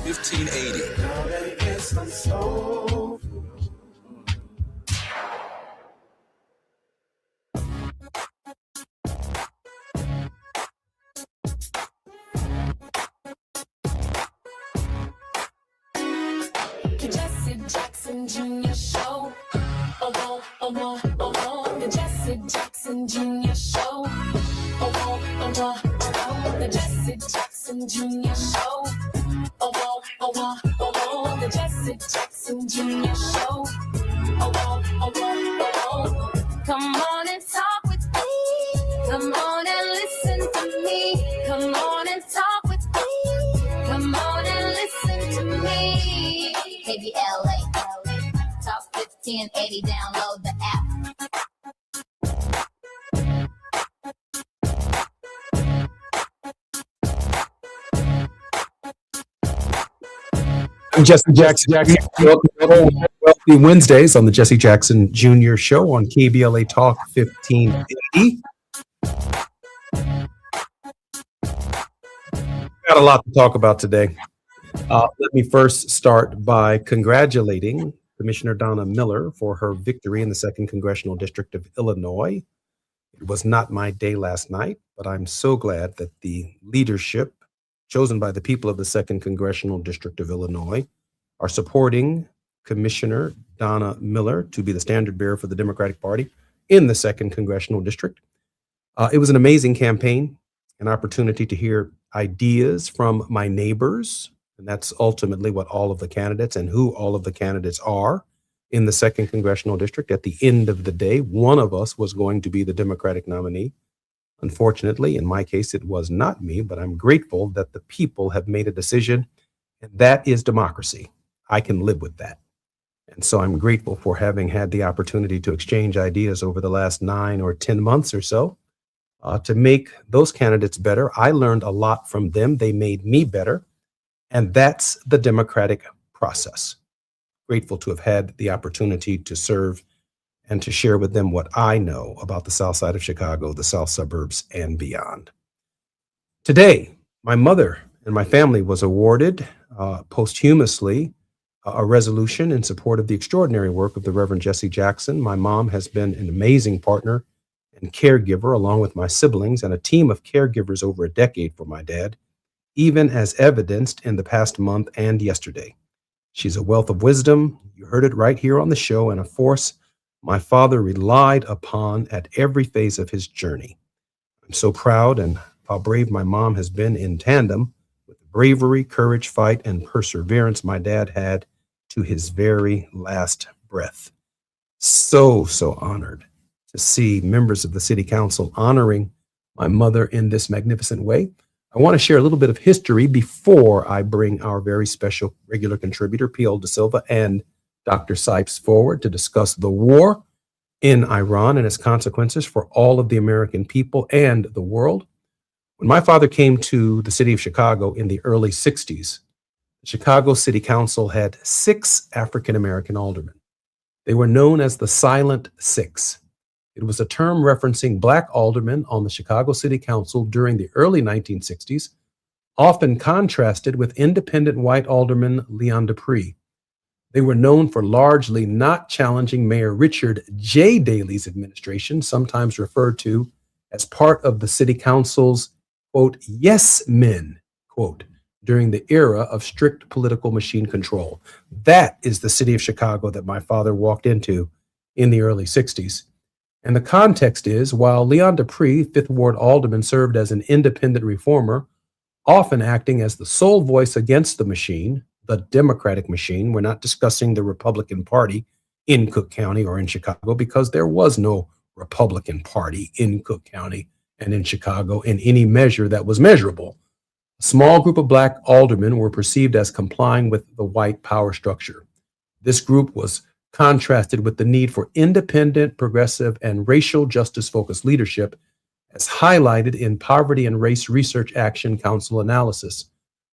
1580. The Jesse Jackson Jr. Show. Oh, oh, oh, oh, the Jesse Jackson Jr. Show. Oh, oh, oh, the Jesse Jackson Jr. Show. Oh, oh, oh, the Jesse Jackson Jr. Show. Oh, oh, come on and talk with me. Come on and listen to me. Come on and talk with me. Come on and listen to me. KBLA, Talk 1580, download the app. I'm Jesse Jackson. Wealthy Wednesdays on the Jesse Jackson Jr. Show on KBLA Talk 1580. Got a lot to talk about today. Let me first start by congratulating Commissioner Donna Miller for her victory in the 2nd Congressional District of Illinois. It was not my day last night, but I'm so glad that the leadership chosen by the people of the 2nd Congressional District of Illinois are supporting Commissioner Donna Miller to be the standard bearer for the Democratic Party in the 2nd Congressional District. It was an amazing campaign, an opportunity to hear ideas from my neighbors, and that's ultimately what all of the candidates and who all of the candidates are in the 2nd Congressional District. At the end of the day, one of us was going to be the Democratic nominee. Unfortunately, in my case, it was not me, but I'm grateful that the people have made a decision, and that is democracy. I can live with that. And so I'm grateful for having had the opportunity to exchange ideas over the last 9 or 10 months or so to make those candidates better. I learned a lot from them. They made me better. And that's the democratic process. Grateful to have had the opportunity to serve and to share with them what I know about the South Side of Chicago, the South suburbs, and beyond. Today, my mother and my family was awarded posthumously a resolution in support of the extraordinary work of the Reverend Jesse Jackson. My mom has been an amazing partner and caregiver, along with my siblings and a team of caregivers over a decade for my dad, even as evidenced in the past month and yesterday. She's a wealth of wisdom. You heard it right here on the show, and a force my father relied upon at every phase of his journey. I'm so proud and how brave my mom has been in tandem with the bravery, courage, fight, and perseverance my dad had to his very last breath. So honored to see members of the city council honoring my mother in this magnificent way. I want to share a little bit of history before I bring our very special regular contributor, P.L. De Silva, and Dr. Sipes forward to discuss the war in Iran and its consequences for all of the American people and the world. When my father came to the city of Chicago in the early 60s, the Chicago City Council had 6 African-American aldermen. They were known as the Silent Six. It was a term referencing Black aldermen on the Chicago City Council during the early 1960s, often contrasted with independent white alderman Leon Dupree. They were known for largely not challenging Mayor Richard J. Daley's administration, sometimes referred to as part of the city council's, quote, yes men, quote, during the era of strict political machine control. That is the city of Chicago that my father walked into in the early 60s. And the context is, while Leon Dupree, 5th Ward alderman, served as an independent reformer, often acting as the sole voice against the machine, the Democratic machine. We're not discussing the Republican Party in Cook County or in Chicago, because there was no Republican Party in Cook County and in Chicago in any measure that was measurable. A small group of Black aldermen were perceived as complying with the white power structure. This group was contrasted with the need for independent, progressive, and racial justice-focused leadership, as highlighted in Poverty and Race Research Action Council analysis.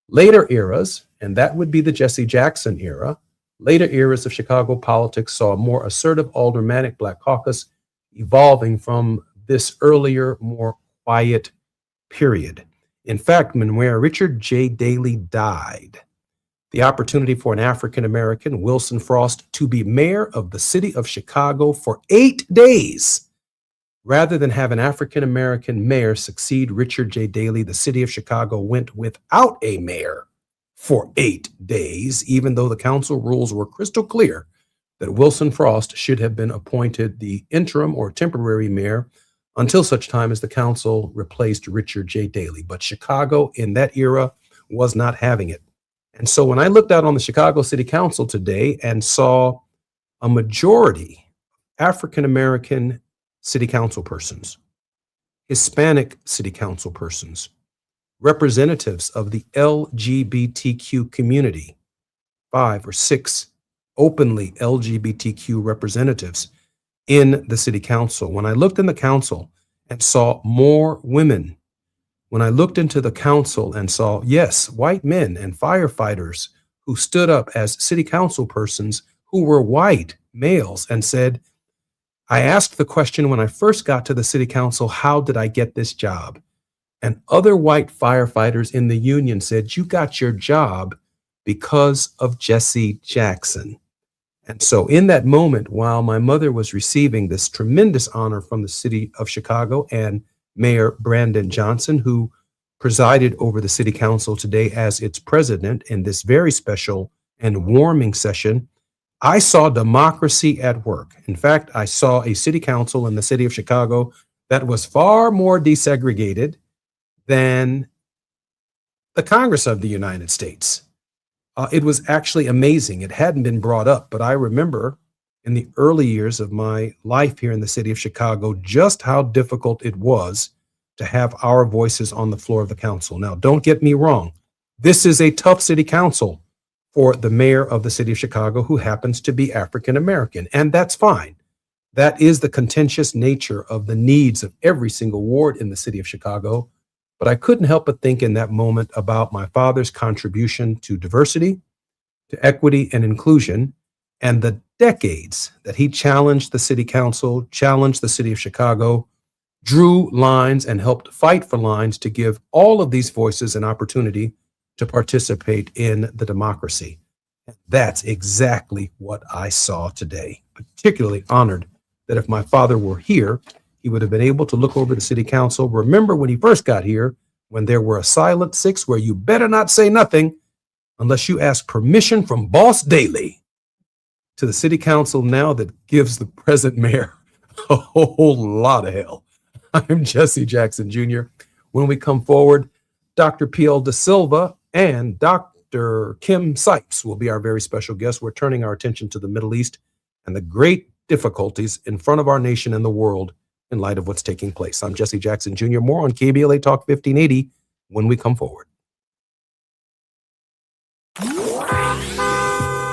Later eras, and that would be the Jesse Jackson era, later eras of Chicago politics saw a more assertive aldermanic Black caucus evolving from this earlier, more quiet period. In fact, when Mayor Richard J. Daley died, the opportunity for an African American, Wilson Frost, to be mayor of the city of Chicago for 8 days. Rather than have an African American mayor succeed Richard J. Daley, the city of Chicago went without a mayor for 8 days, even though the council rules were crystal clear that Wilson Frost should have been appointed the interim or temporary mayor until such time as the council replaced Richard J. Daley. But Chicago in that era was not having it. And so when I looked out on the Chicago City Council today and saw a majority African-American city council persons, Hispanic city council persons, representatives of the LGBTQ community, 5 or 6 openly LGBTQ representatives in the city council. When I looked in the council and saw more women, when I looked into the council and saw, yes, white men and firefighters who stood up as city council persons who were white males and said, I asked the question when I first got to the city council, how did I get this job? And other white firefighters in the union said, you got your job because of Jesse Jackson. And so in that moment, while my mother was receiving this tremendous honor from the city of Chicago and Mayor Brandon Johnson, who presided over the city council today as its president in this very special and warming session, I saw democracy at work. In fact, I saw a city council in the city of Chicago that was far more desegregated than the Congress of the United States. It was actually amazing. It hadn't been brought up, but I remember in the early years of my life here in the city of Chicago, just how difficult it was to have our voices on the floor of the council. Now, don't get me wrong. This is a tough city council for the mayor of the city of Chicago, who happens to be African American, and that's fine. That is the contentious nature of the needs of every single ward in the city of Chicago. But I couldn't help but think in that moment about my father's contribution to diversity, to equity and inclusion, and the decades that he challenged the city council, challenged the city of Chicago, drew lines and helped fight for lines to give all of these voices an opportunity to participate in the democracy. That's exactly what I saw today. Particularly honored that if my father were here, he would have been able to look over the city council. Remember when he first got here, when there were a silent 6 where you better not say nothing unless you ask permission from Boss Daley, to the city council now that gives the present mayor a whole lot of hell. I'm Jesse Jackson Jr. When we come forward, Dr. P.L. Da Silva and Dr. Kim Sipes will be our very special guests. We're turning our attention to the Middle East and the great difficulties in front of our nation and the world in light of what's taking place. I'm Jesse Jackson Jr. More on KBLA Talk 1580 when we come forward.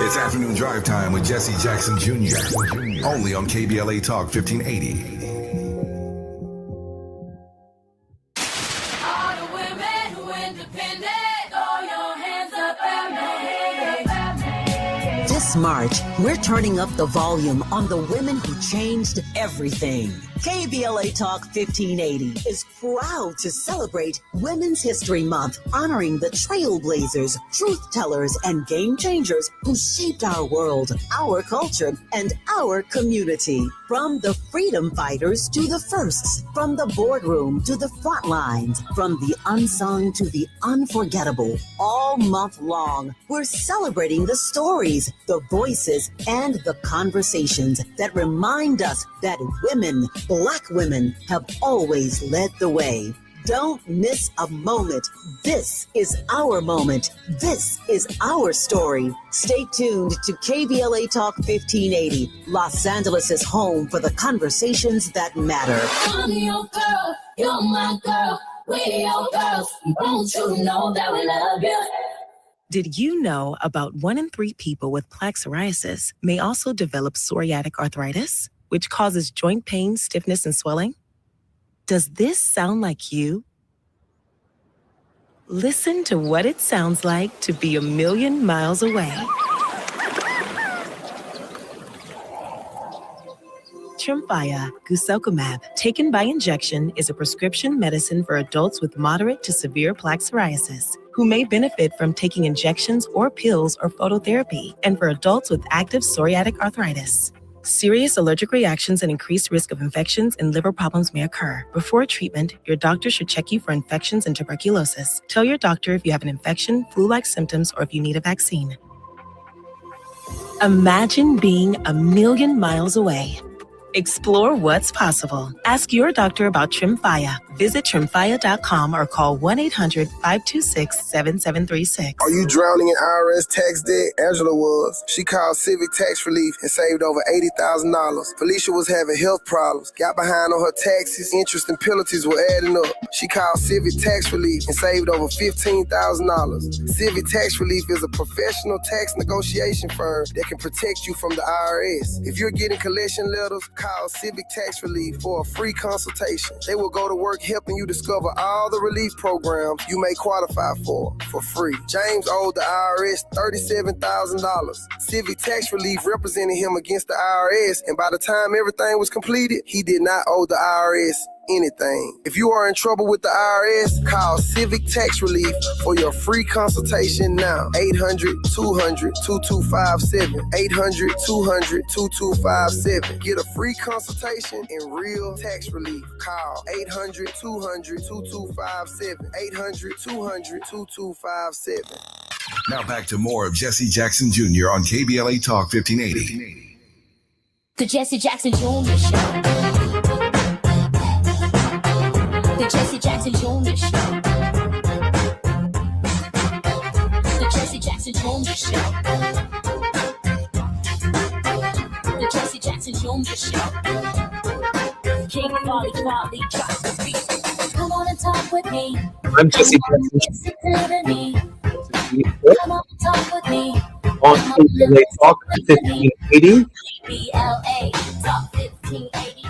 It's afternoon drive time with Jesse Jackson Jr. Only on KBLA Talk 1580. All the women who independent, throw your hands up at me. This March, we're turning up the volume on the women who changed everything. KBLA Talk 1580 is proud to celebrate Women's History Month, honoring the trailblazers, truth tellers, and game changers who shaped our world, our culture, and our community. From the freedom fighters to the firsts, from the boardroom to the front lines, from the unsung to the unforgettable, all month long, we're celebrating the stories, the voices, and the conversations that remind us that women, Black women, have always led the way. Don't miss a moment. This is our moment. This is our story. Stay tuned to KBLA Talk 1580, Los Angeles' home for the conversations that matter. I'm your girl, you're my girl, we're your girls. Won't you know that we love you? Did you know about 1 in 3 people with plaque psoriasis may also develop psoriatic arthritis, which causes joint pain, stiffness, and swelling? Does this sound like you? Listen to what it sounds like to be a million miles away. Tremfya guselkumab, taken by injection, is a prescription medicine for adults with moderate to severe plaque psoriasis. who may benefit from taking injections or pills or phototherapy, and for adults with active psoriatic arthritis. Serious allergic reactions and increased risk of infections and liver problems may occur. Before treatment, your doctor should check you for infections and tuberculosis. Tell your doctor if you have an infection, flu-like symptoms, or if you need a vaccine. Imagine being a million miles away. Explore what's possible. Ask your doctor about Tremfya. Visit tremfya.com or call 1-800-526-7736. Are you drowning in IRS tax debt? Angela was. She called Civic Tax Relief and saved over $80,000. Felicia was having health problems, got behind on her taxes, interest and penalties were adding up. She called Civic Tax Relief and saved over $15,000. Civic Tax Relief is a professional tax negotiation firm that can protect you from the IRS. If you're getting collection letters, call Civic Tax Relief for a free consultation. They will go to work helping you discover all the relief programs you may qualify for free. James owed the IRS $37,000. Civic Tax Relief represented him against the IRS, and by the time everything was completed, he did not owe the IRS anything. If you are in trouble with the IRS, call Civic Tax Relief for your free consultation now. 800-200-2257. 800-200-2257. Get a free consultation and real tax relief. Call 800-200-2257. 800-200-2257. Now back to more of Jesse Jackson Jr. on KBLA Talk 1580. The Jesse Jackson Jr. Show. The Jesse Jackson Jr. Show. The Jesse Jackson Jr. Show. The Jesse Jackson Jr. Show. King Volley, drop the beat. Come on and talk with me. I'm Jesse Jackson. Listen to me. Come on and talk with me. On KBLA Talk 1580. KBLA Talk 1580.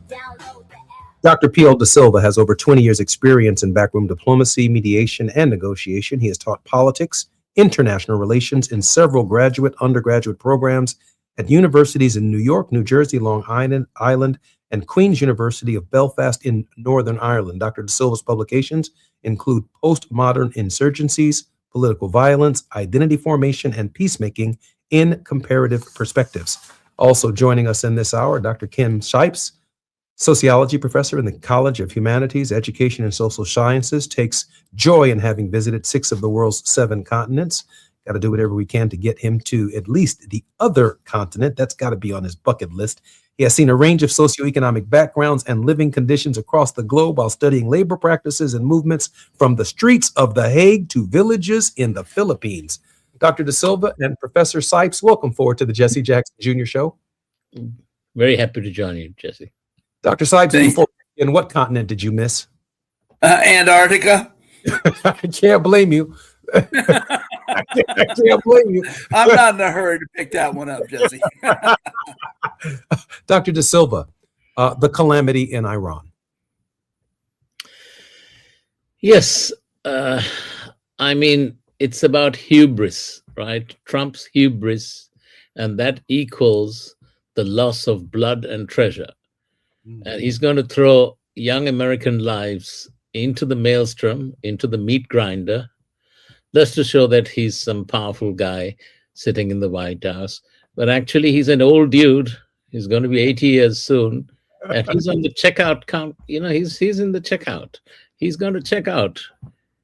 Download the app. Dr. P.L. Da Silva has over 20 years' experience in backroom diplomacy, mediation, and negotiation. He has taught politics, international relations in several graduate, undergraduate programs at universities in New York, New Jersey, Long Island, and Queen's University of Belfast in Northern Ireland. Dr. Da Silva's publications include Postmodern Insurgencies, Political Violence, Identity Formation, and Peacemaking in Comparative Perspectives. Also joining us in this hour, Dr. Kim Shipes, sociology professor in the College of Humanities, Education, and Social Sciences, takes joy in having visited 6 of the world's 7 continents. Got to do whatever we can to get him to at least the other continent. That's got to be on his bucket list. He has seen a range of socioeconomic backgrounds and living conditions across the globe while studying labor practices and movements from the streets of The Hague to villages in the Philippines. Dr. Da Silva and Professor Sipes, welcome forward to the Jesse Jackson Jr. Show. Very happy to join you, Jesse. Dr. Sipes, in what continent did you miss? Antarctica. I can't blame you. I can't blame you. I'm not in a hurry to pick that one up, Jesse. Dr. Da Silva, the calamity in Iran. Yes. I mean, it's about hubris, right? Trump's hubris, and that equals the loss of blood and treasure. And he's going to throw young American lives into the maelstrom, into the meat grinder, just to show that he's some powerful guy sitting in the White House. But actually, he's an old dude. He's going to be 80 years soon. And he's on the checkout count. You know, he's in the checkout. He's going to check out.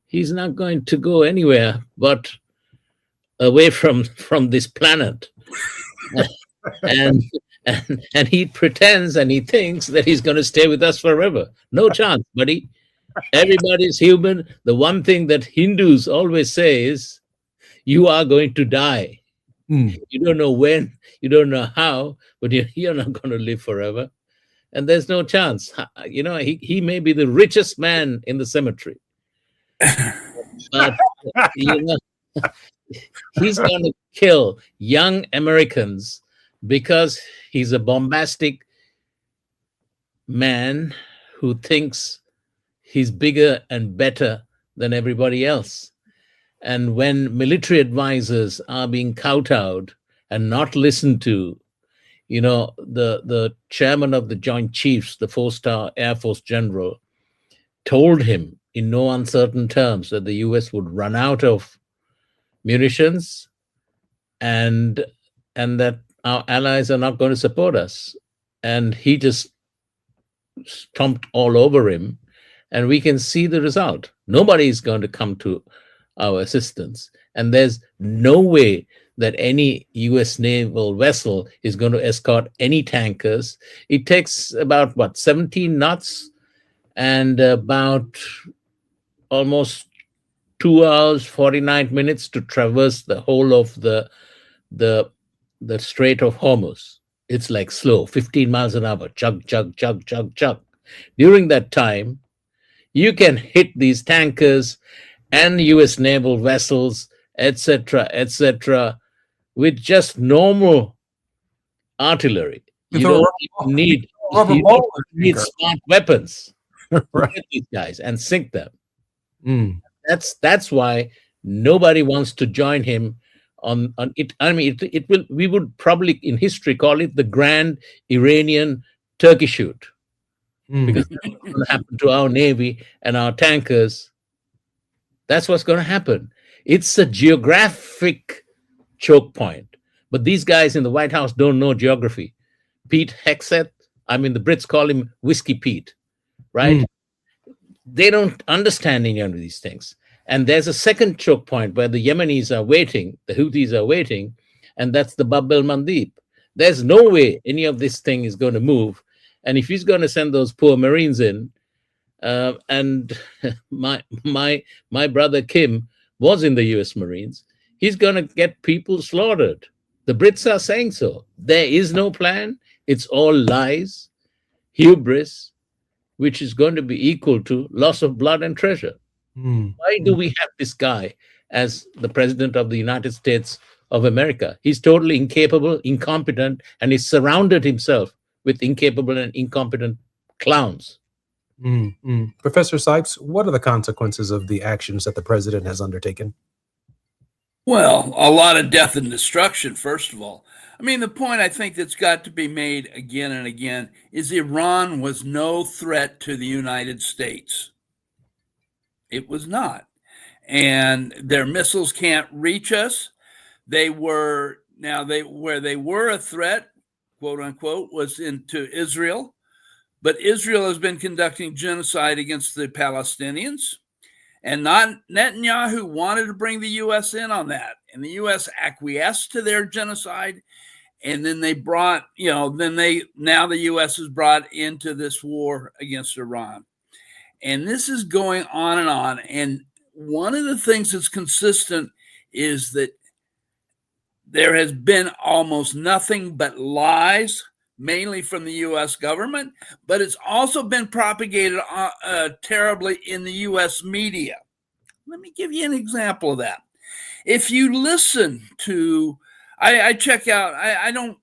He's not going to go anywhere but away from this planet. And he pretends and he thinks that he's going to stay with us forever. No chance, buddy. Everybody's human. The one thing that Hindus always say is, you are going to die. You don't know when, you don't know how, but you're not going to live forever. And there's no chance. You know, he may be the richest man in the cemetery. But, you know, he's going to kill young Americans because he's a bombastic man who thinks he's bigger and better than everybody else. And when military advisors are being kowtowed and not listened to, you know, the chairman of the Joint Chiefs, the 4-star Air Force general, told him in no uncertain terms that the US would run out of munitions and that our allies are not going to support us. And he just stomped all over him, and we can see the result. Nobody is going to come to our assistance, and there's no way that any US naval vessel is going to escort any tankers. It takes about 17 knots and about almost 2 hours 49 minutes to traverse the whole of the Strait of Hormuz. It's like slow, 15 miles an hour, chug, chug, chug, chug, chug. During that time, you can hit these tankers and US naval vessels, etc., with just normal artillery. You don't need smart weapons. Right. Hit these guys and sink them. Mm. That's why nobody wants to join him on it. I mean, we would probably in history call it the Grand Iranian Turkey Shoot, because that's what's going to happen to our Navy and our tankers. That's what's going to happen. It's a geographic choke point. But these guys in the White House don't know geography. Pete Hegseth, I mean, the Brits call him Whiskey Pete, right? They don't understand any of these things. And there's a second choke point where the Yemenis are waiting, the Houthis are waiting, and that's the Bab el-Mandeb. There's no way any of this thing is going to move. And if he's going to send those poor Marines in, and my brother Kim was in the US Marines, he's going to get people slaughtered. The Brits are saying so. There is no plan. It's all lies, hubris, which is going to be equal to loss of blood and treasure. Why do we have this guy as the president of the United States of America? He's totally incapable, incompetent, and he's surrounded himself with incapable and incompetent clowns. Professor Sipes, what are the consequences of the actions that the president has undertaken? Well, a lot of death and destruction, first of all. I mean, the point I think that's got to be made again and again is Iran was no threat to the United States. It was not. And their missiles can't reach us. Where they were a threat, quote unquote, was into Israel. But Israel has been conducting genocide against the Palestinians. And not Netanyahu wanted to bring the U.S. in on that. And the U.S. acquiesced to their genocide. And then they brought, now the U.S. is brought into this war against Iran. And this is going on and on. And one of the things that's consistent is that there has been almost nothing but lies, mainly from the U.S. government, but it's also been propagated terribly in the U.S. media. Let me give you an example of that. If you listen to, I check out, I don't,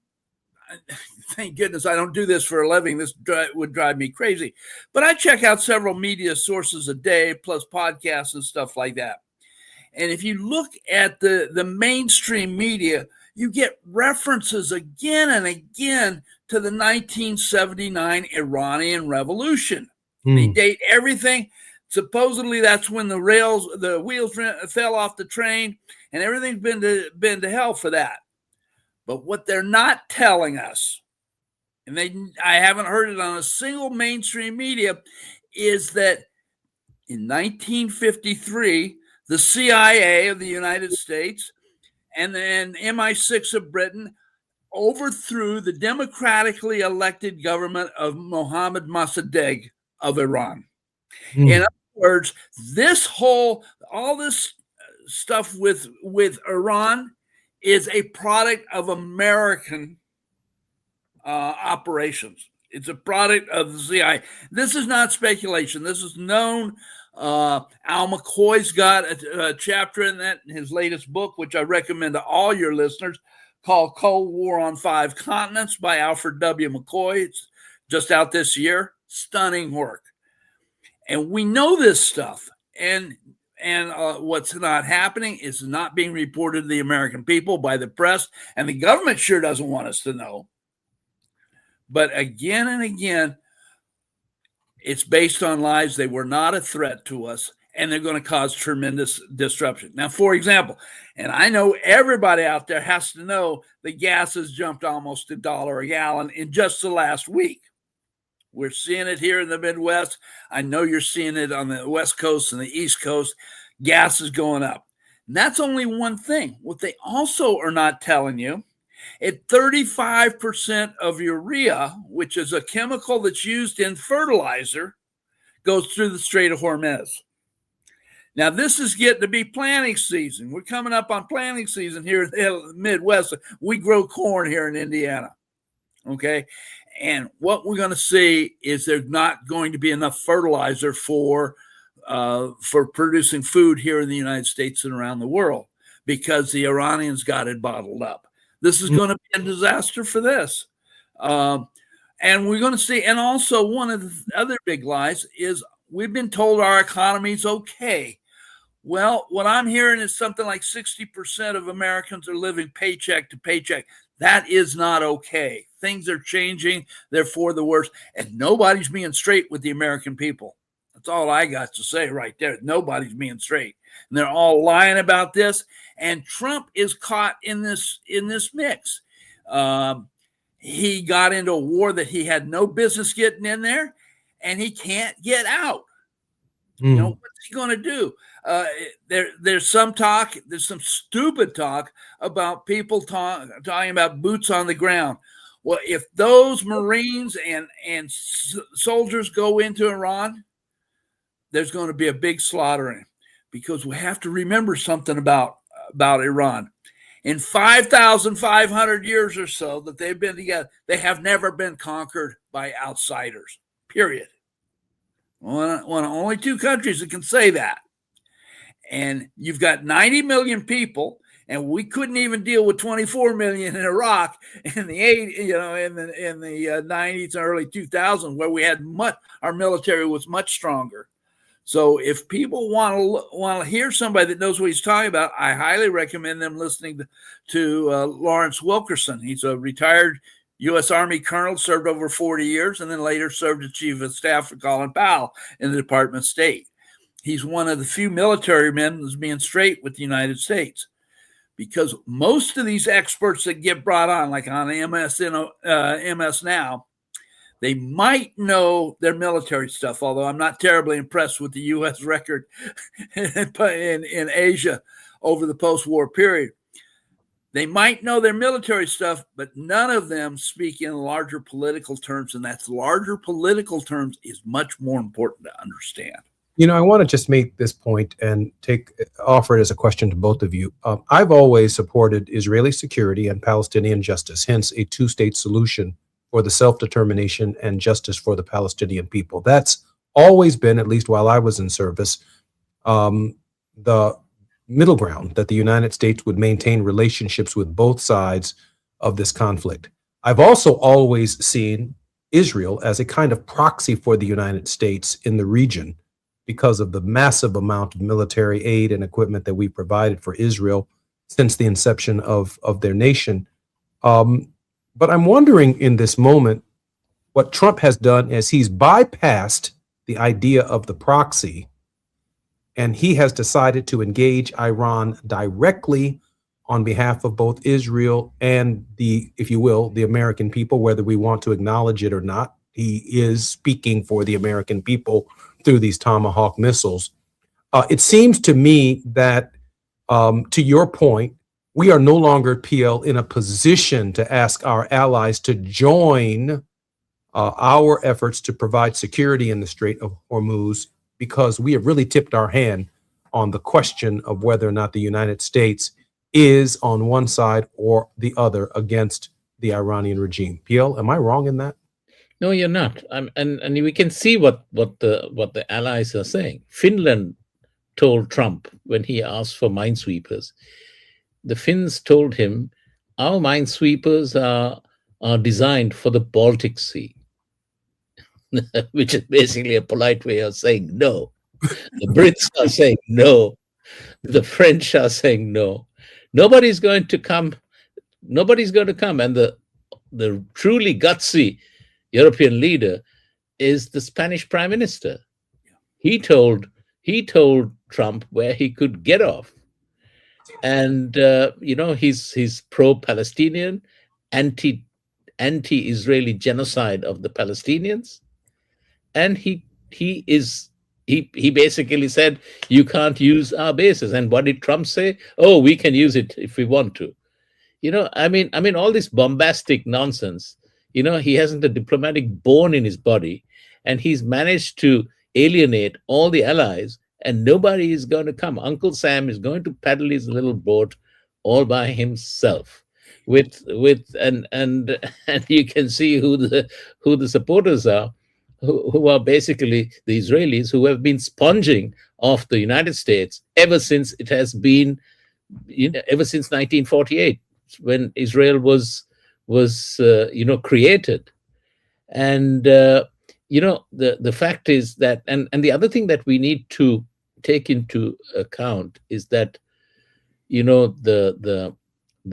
thank goodness I don't do this for a living. This would drive me crazy. But I check out several media sources a day, plus podcasts and stuff like that. And if you look at the mainstream media, you get references again and again to the 1979 Iranian Revolution. They date everything. Supposedly that's when the wheels fell off the train, and everything's been to hell for that. But what they're not telling us, and I haven't heard it on a single mainstream media, is that in 1953, the CIA of the United States and then MI6 of Britain overthrew the democratically elected government of Mohammad Mossadegh of Iran. In other words, all this stuff with Iran is a product of American operations. It's a product of the CIA. This is not speculation. This is known. Al McCoy's got a chapter in that in his latest book, which I recommend to all your listeners, called Cold War on Five Continents by Alfred W. McCoy. It's just out this year. Stunning work. And we know this stuff. And what's not happening is not being reported to the American people by the press. And the government sure doesn't want us to know. But again and again, It's based on lies. They were not a threat to us, and they're going to cause tremendous disruption. Now, for example, and I know everybody out there has to know the gas has jumped almost $1 a gallon in just the last week. We're seeing it here in the Midwest. I know you're seeing it on the West Coast and the East Coast. Gas is going up. And that's only one thing. What they also are not telling you, at 35% of urea, which is a chemical that's used in fertilizer, goes through the Strait of Hormuz. Now, this is getting to be planting season. We're coming up on planting season here in the Midwest. We grow corn here in Indiana, okay? And what we're going to see is there's not going to be enough fertilizer for producing food here in the United States and around the world because the Iranians got it bottled up. This is going to be a disaster for this. And we're going to see, and also one of the other big lies is we've been told our economy's okay. Well, what I'm hearing is something like 60% of Americans are living paycheck to paycheck. That is not okay. Things are changing. They're for the worse. And nobody's being straight with the American people. That's all I got to say right there. Nobody's being straight. And they're all lying about this. And Trump is caught in this mix. He got into a war that he had no business getting in there, and he can't get out. You know, what's he going to do? There's some talk, there's some stupid talk about people talking about boots on the ground. Well, if those Marines and soldiers go into Iran, there's going to be a big slaughtering, because we have to remember something about Iran. In 5,500 years or so that they've been together, they have never been conquered by outsiders, period. One of only two countries that can say that. And you've got 90 million people, and we couldn't even deal with 24 million in Iraq in the 90s and early 2000s, where we had our military was much stronger. So if people want to hear somebody that knows what he's talking about, I highly recommend them listening to Lawrence Wilkerson. He's a retired U.S. Army colonel, served over 40 years, and then later served as chief of staff for Colin Powell in the Department of State. He's one of the few military men who's being straight with the United States, because most of these experts that get brought on, like on MS Now, they might know their military stuff, although I'm not terribly impressed with the U.S. record in Asia over the post-war period. They might know their military stuff, but none of them speak in larger political terms, and that's larger political terms is much more important to understand. You know, I want to just make this point and offer it as a question to both of you. I've always supported Israeli security and Palestinian justice, hence a two-state solution for the self-determination and justice for the Palestinian people. That's always been, at least while I was in service, the middle ground, that the United States would maintain relationships with both sides of this conflict. I've also always seen Israel as a kind of proxy for the United States in the region because of the massive amount of military aid and equipment that we provided for Israel since the inception of their nation. But I'm wondering in this moment, what Trump has done is he's bypassed the idea of the proxy, and he has decided to engage Iran directly on behalf of both Israel and the, if you will, the American people, whether we want to acknowledge it or not. He is speaking for the American people through these Tomahawk missiles. It seems to me that, to your point, we are no longer, PL, in a position to ask our allies to join our efforts to provide security in the Strait of Hormuz, because we have really tipped our hand on the question of whether or not the United States is on one side or the other against the Iranian regime. PL, am I wrong in that? No, you're not. And we can see what the allies are saying. Finland told Trump when he asked for minesweepers. The Finns told him, our minesweepers are designed for the Baltic Sea, which is basically a polite way of saying no. The Brits are saying no. The French are saying no. Nobody's going to come. And the truly gutsy European leader is the Spanish prime minister. He told Trump where he could get off. And, he's pro-Palestinian, anti-Israeli genocide of the Palestinians. And he basically said, you can't use our bases. And what did Trump say? Oh, we can use it if we want to. I mean, all this bombastic nonsense. He hasn't a diplomatic bone in his body, and he's managed to alienate all the allies, and nobody is going to come. Uncle Sam is going to paddle his little boat all by himself. And you can see who the supporters are, who are basically the Israelis, who have been sponging off the United States ever since it has been, ever since 1948, when Israel was created. And the fact is that, and the other thing that we need to take into account is that the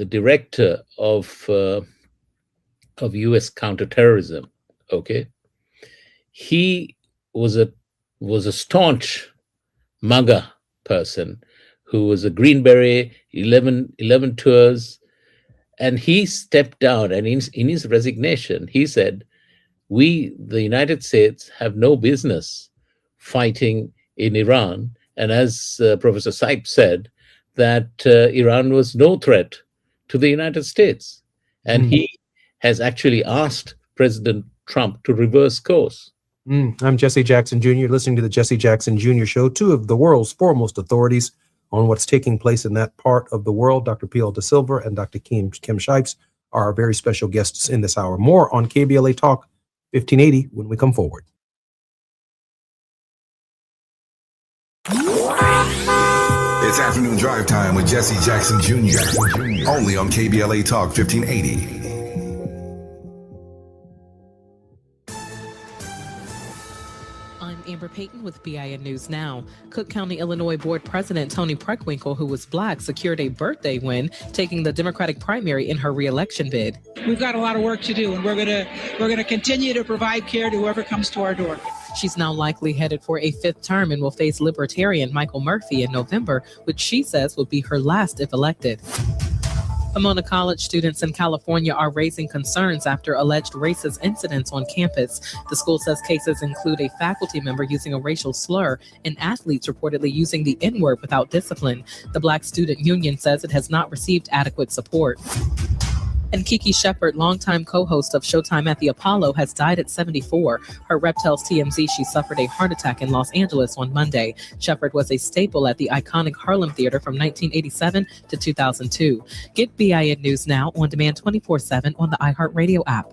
director of U.S. counterterrorism, okay, he was a staunch MAGA person who was a Green Beret, 11 tours, and he stepped down. And in his resignation, he said, "We, the United States, have no business fighting in Iran." And as Professor Saib said, that Iran was no threat to the United States. And he has actually asked President Trump to reverse course. I'm Jesse Jackson Jr., listening to the Jesse Jackson Jr. Show, two of the world's foremost authorities on what's taking place in that part of the world. Dr. P.L. De Silva and Dr. Kim Shipes are our very special guests in this hour. More on KBLA Talk 1580 when we come forward. It's afternoon drive time with Jesse Jackson Jr. Only on KBLA Talk 1580. Amber Payton with BIN News Now. Cook County, Illinois Board President Toni Preckwinkle, who was Black, secured a birthday win, taking the Democratic primary in her re-election bid. We've got a lot of work to do, and we're gonna continue to provide care to whoever comes to our door. She's now likely headed for a fifth term and will face Libertarian Michael Murphy in November, which she says will be her last if elected. Pomona College students in California are raising concerns after alleged racist incidents on campus. The school says cases include a faculty member using a racial slur and athletes reportedly using the N-word without discipline. The Black Student Union says it has not received adequate support. And Kiki Shepard, longtime co-host of Showtime at the Apollo, has died at 74. Her rep tells TMZ she suffered a heart attack in Los Angeles on Monday. Shepard was a staple at the iconic Harlem Theater from 1987 to 2002. Get BIN News Now on demand 24/7 on the iHeartRadio app.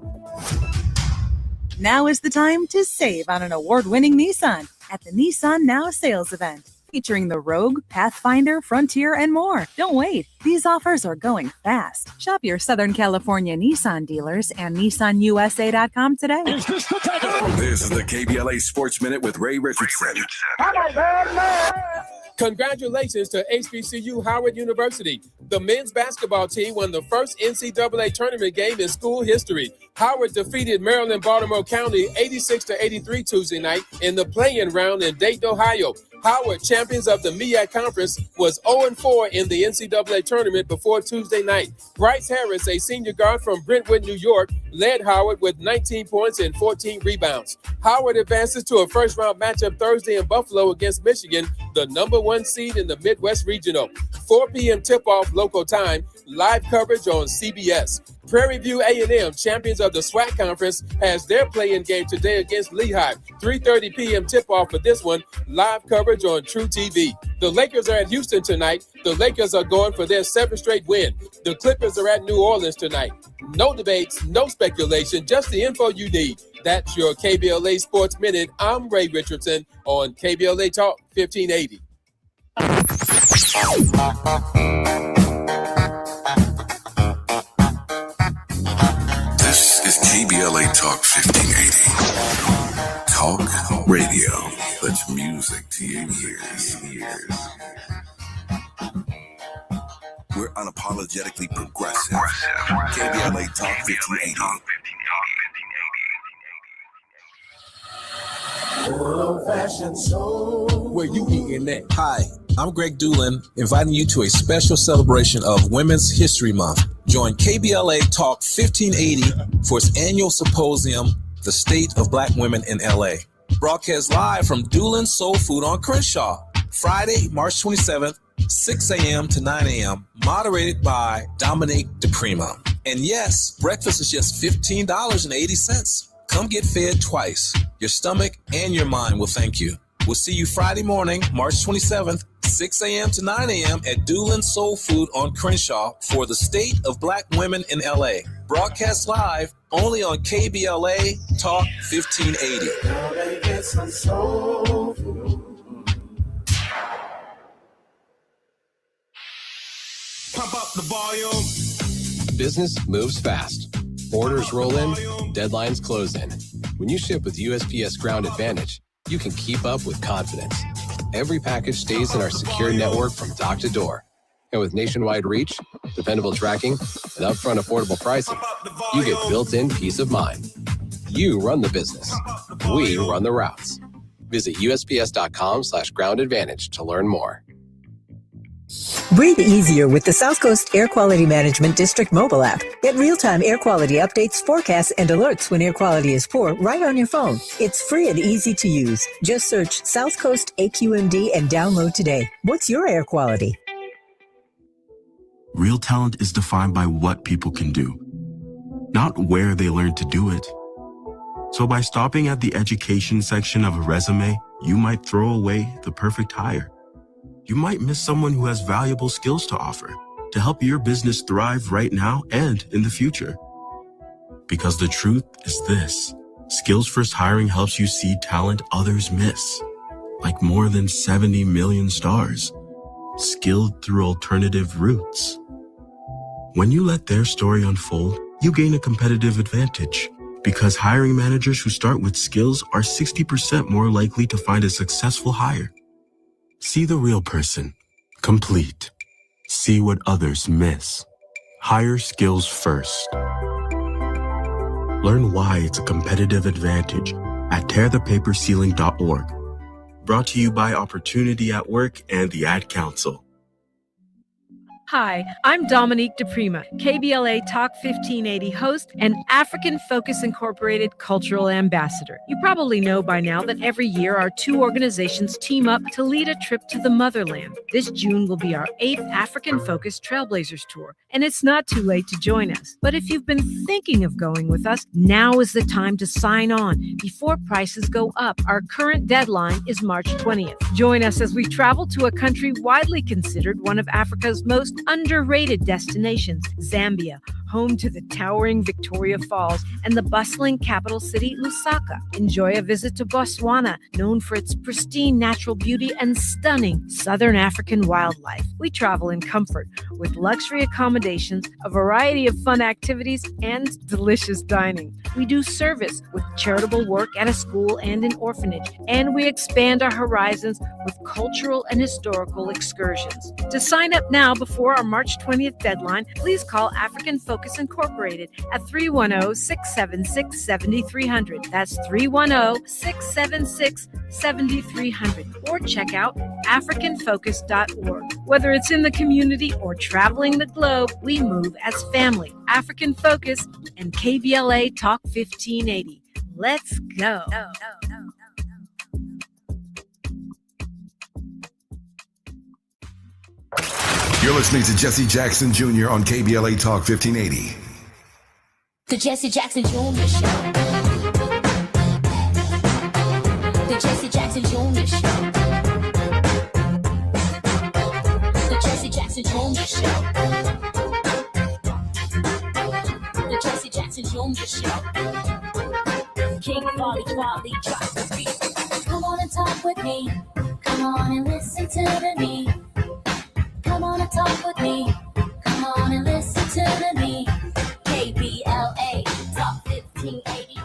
Now is the time to save on an award-winning Nissan at the Nissan Now sales event, featuring the Rogue, Pathfinder, Frontier, and more. Don't wait. These offers are going fast. Shop your Southern California Nissan dealers and NissanUSA.com today. This is the KBLA Sports Minute with Ray Richardson. Congratulations to HBCU Howard University. The men's basketball team won the first NCAA tournament game in school history. Howard defeated Maryland Baltimore County 86-83 Tuesday night in the play-in round in Dayton, Ohio. Howard, champions of the MEAC Conference, was 0-4 in the NCAA tournament before Tuesday night. Bryce Harris, a senior guard from Brentwood, New York, led Howard with 19 points and 14 rebounds. Howard advances to a first-round matchup Thursday in Buffalo against Michigan, the number 1 seed in the Midwest Regional. 4 p.m. tip-off local time, live coverage on CBS. Prairie View A&M, champions of the SWAC Conference, has their play-in game today against Lehigh. 3:30 p.m. tip-off for this one, live coverage on True TV. The Lakers are at Houston tonight. The Lakers are going for their 7th straight win. The Clippers are at New Orleans tonight. No debates, no speculation, just the info you need. That's your KBLA Sports Minute. I'm Ray Richardson on KBLA Talk 1580. This is KBLA Talk 1580. Talk radio. That's music to your ears. We're unapologetically progressive. KBLA Talk 1580. old-fashioned soul. Where you eating at? Hi, I'm Greg Doolin, inviting you to a special celebration of Women's History Month. Join KBLA Talk 1580 for its annual symposium, The State of Black Women in LA. Broadcast live from Doolin's Soul Food on Crenshaw, Friday, March 27th, 6 a.m. to 9 a.m., moderated by Dominique DePrima. And yes, breakfast is just $15.80. Come get fed twice. Your stomach and your mind will thank you. We'll see you Friday morning, March 27th, 6 a.m. to 9 a.m. at Doolin's Soul Food on Crenshaw for the State of Black Women in LA. Broadcast live only on KBLA Talk 1580. Now they get some soul food. Pump up the volume. Business moves fast. Orders roll in, deadlines close in. When you ship with USPS Ground Advantage, you can keep up with confidence. Every package stays in our secure network from dock to door. And with nationwide reach, dependable tracking, and upfront affordable pricing, you get built-in peace of mind. You run the business. We run the routes. Visit USPS.com/Ground Advantage to learn more. Breathe easier with the South Coast Air Quality Management District mobile app. Get real-time air quality updates, forecasts, and alerts when air quality is poor right on your phone. It's free and easy to use. Just search South Coast AQMD and download today. What's your air quality? Real talent is defined by what people can do, not where they learn to do it. So by stopping at the education section of a resume, you might throw away the perfect hire. You might miss someone who has valuable skills to offer to help your business thrive right now and in the future. Because the truth is this: Skills First Hiring helps you see talent others miss, like more than 70 million stars, skilled through alternative routes. When you let their story unfold, you gain a competitive advantage, because hiring managers who start with skills are 60% more likely to find a successful hire. See the real person, complete. See what others miss. Hire skills first. Learn why it's a competitive advantage at tearthepaperceiling.org. Brought to you by Opportunity at Work and the Ad Council. Hi, I'm Dominique DePrima, KBLA Talk 1580 host and African Focus Incorporated cultural ambassador. You probably know by now that every year our two organizations team up to lead a trip to the motherland. This June will be our 8th African Focus Trailblazers Tour, and it's not too late to join us. But if you've been thinking of going with us, now is the time to sign on before prices go up. Our current deadline is March 20th. Join us as we travel to a country widely considered one of Africa's most underrated destinations, Zambia, home to the towering Victoria Falls and the bustling capital city, Lusaka. Enjoy a visit to Botswana, known for its pristine natural beauty and stunning Southern African wildlife. We travel in comfort with luxury accommodations, a variety of fun activities, and delicious dining. We do service with charitable work at a school and an orphanage, and we expand our horizons with cultural and historical excursions. To sign up now before our March 20th deadline, please call African Focus Incorporated at 310-676-7300. That's 310-676-7300. Or check out africanfocus.org. Whether it's in the community or traveling the globe, we move as family. African Focus and KBLA Talk 1580. Let's go. You're listening to Jesse Jackson Jr. on KBLA Talk 1580. The Jesse Jackson Jr. Show. The Jesse Jackson Jr. Show. The Jesse Jackson Jr. Show. The Jesse Jackson Jr. Show. King Volley, drop the beat. Come on and talk with me. Come on and listen to me. Come on and talk with me. Come on and listen to me. KBLA Talk 1580.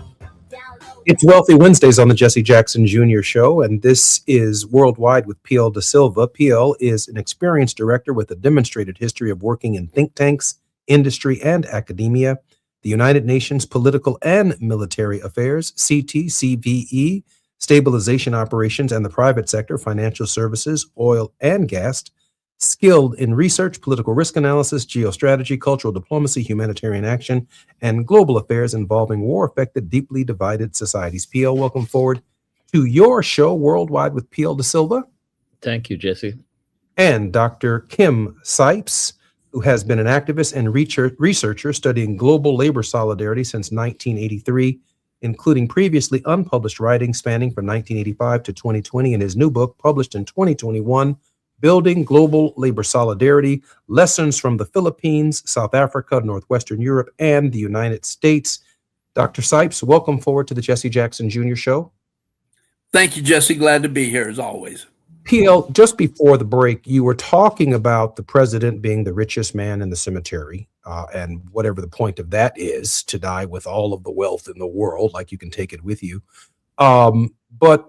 It's Wealthy Wednesdays on the Jesse Jackson Jr. Show, and this is Worldwide with PL Da Silva. PL is an experienced director with a demonstrated history of working in think tanks, industry, and academia, the United Nations Political and Military Affairs, CTCVE, stabilization operations, and the private sector, financial services, oil and gas, skilled in research, political risk analysis, geostrategy, cultural diplomacy, humanitarian action, and global affairs involving war-affected, deeply divided societies. PL, welcome forward to your show, Worldwide with PL De Silva. Thank you, Jesse. And Dr. Kim Sipes, who has been an activist and researcher studying global labor solidarity since 1983, including previously unpublished writings spanning from 1985 to 2020 in his new book, published in 2021, Building Global Labor Solidarity, Lessons from the Philippines, South Africa, Northwestern Europe, and the United States. Dr. Sipes, welcome forward to the Jesse Jackson Jr. Show. Thank you, Jesse. Glad to be here as always. PL, just before the break, you were talking about the president being the richest man in the cemetery, and whatever the point of that is, to die with all of the wealth in the world, like you can take it with you. But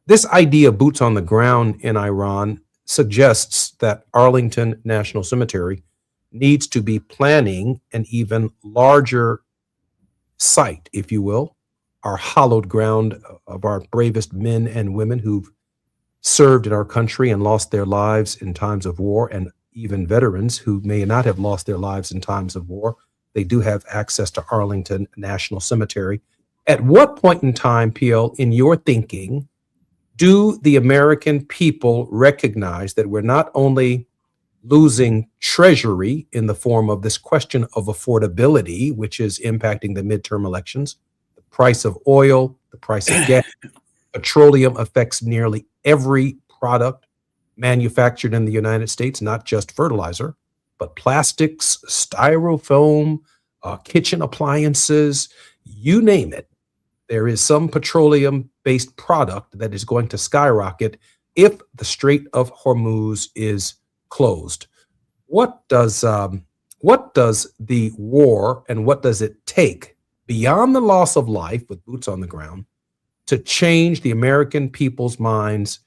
this idea of boots on the ground in Iran suggests that Arlington National Cemetery needs to be planning an even larger site, if you will, our hallowed ground of our bravest men and women who've served in our country and lost their lives in times of war, and even veterans who may not have lost their lives in times of war. They do have access to Arlington National Cemetery. At what point in time, PL, in your thinking, do the American people recognize that we're not only losing treasury in the form of this question of affordability, which is impacting the midterm elections, the price of oil, the price of gas, petroleum affects nearly every product manufactured in the United States, not just fertilizer, but plastics, styrofoam, kitchen appliances, you name it. There is some petroleum-based product that is going to skyrocket if the Strait of Hormuz is closed. What does the war and what does it take beyond the loss of life with boots on the ground to change the American people's minds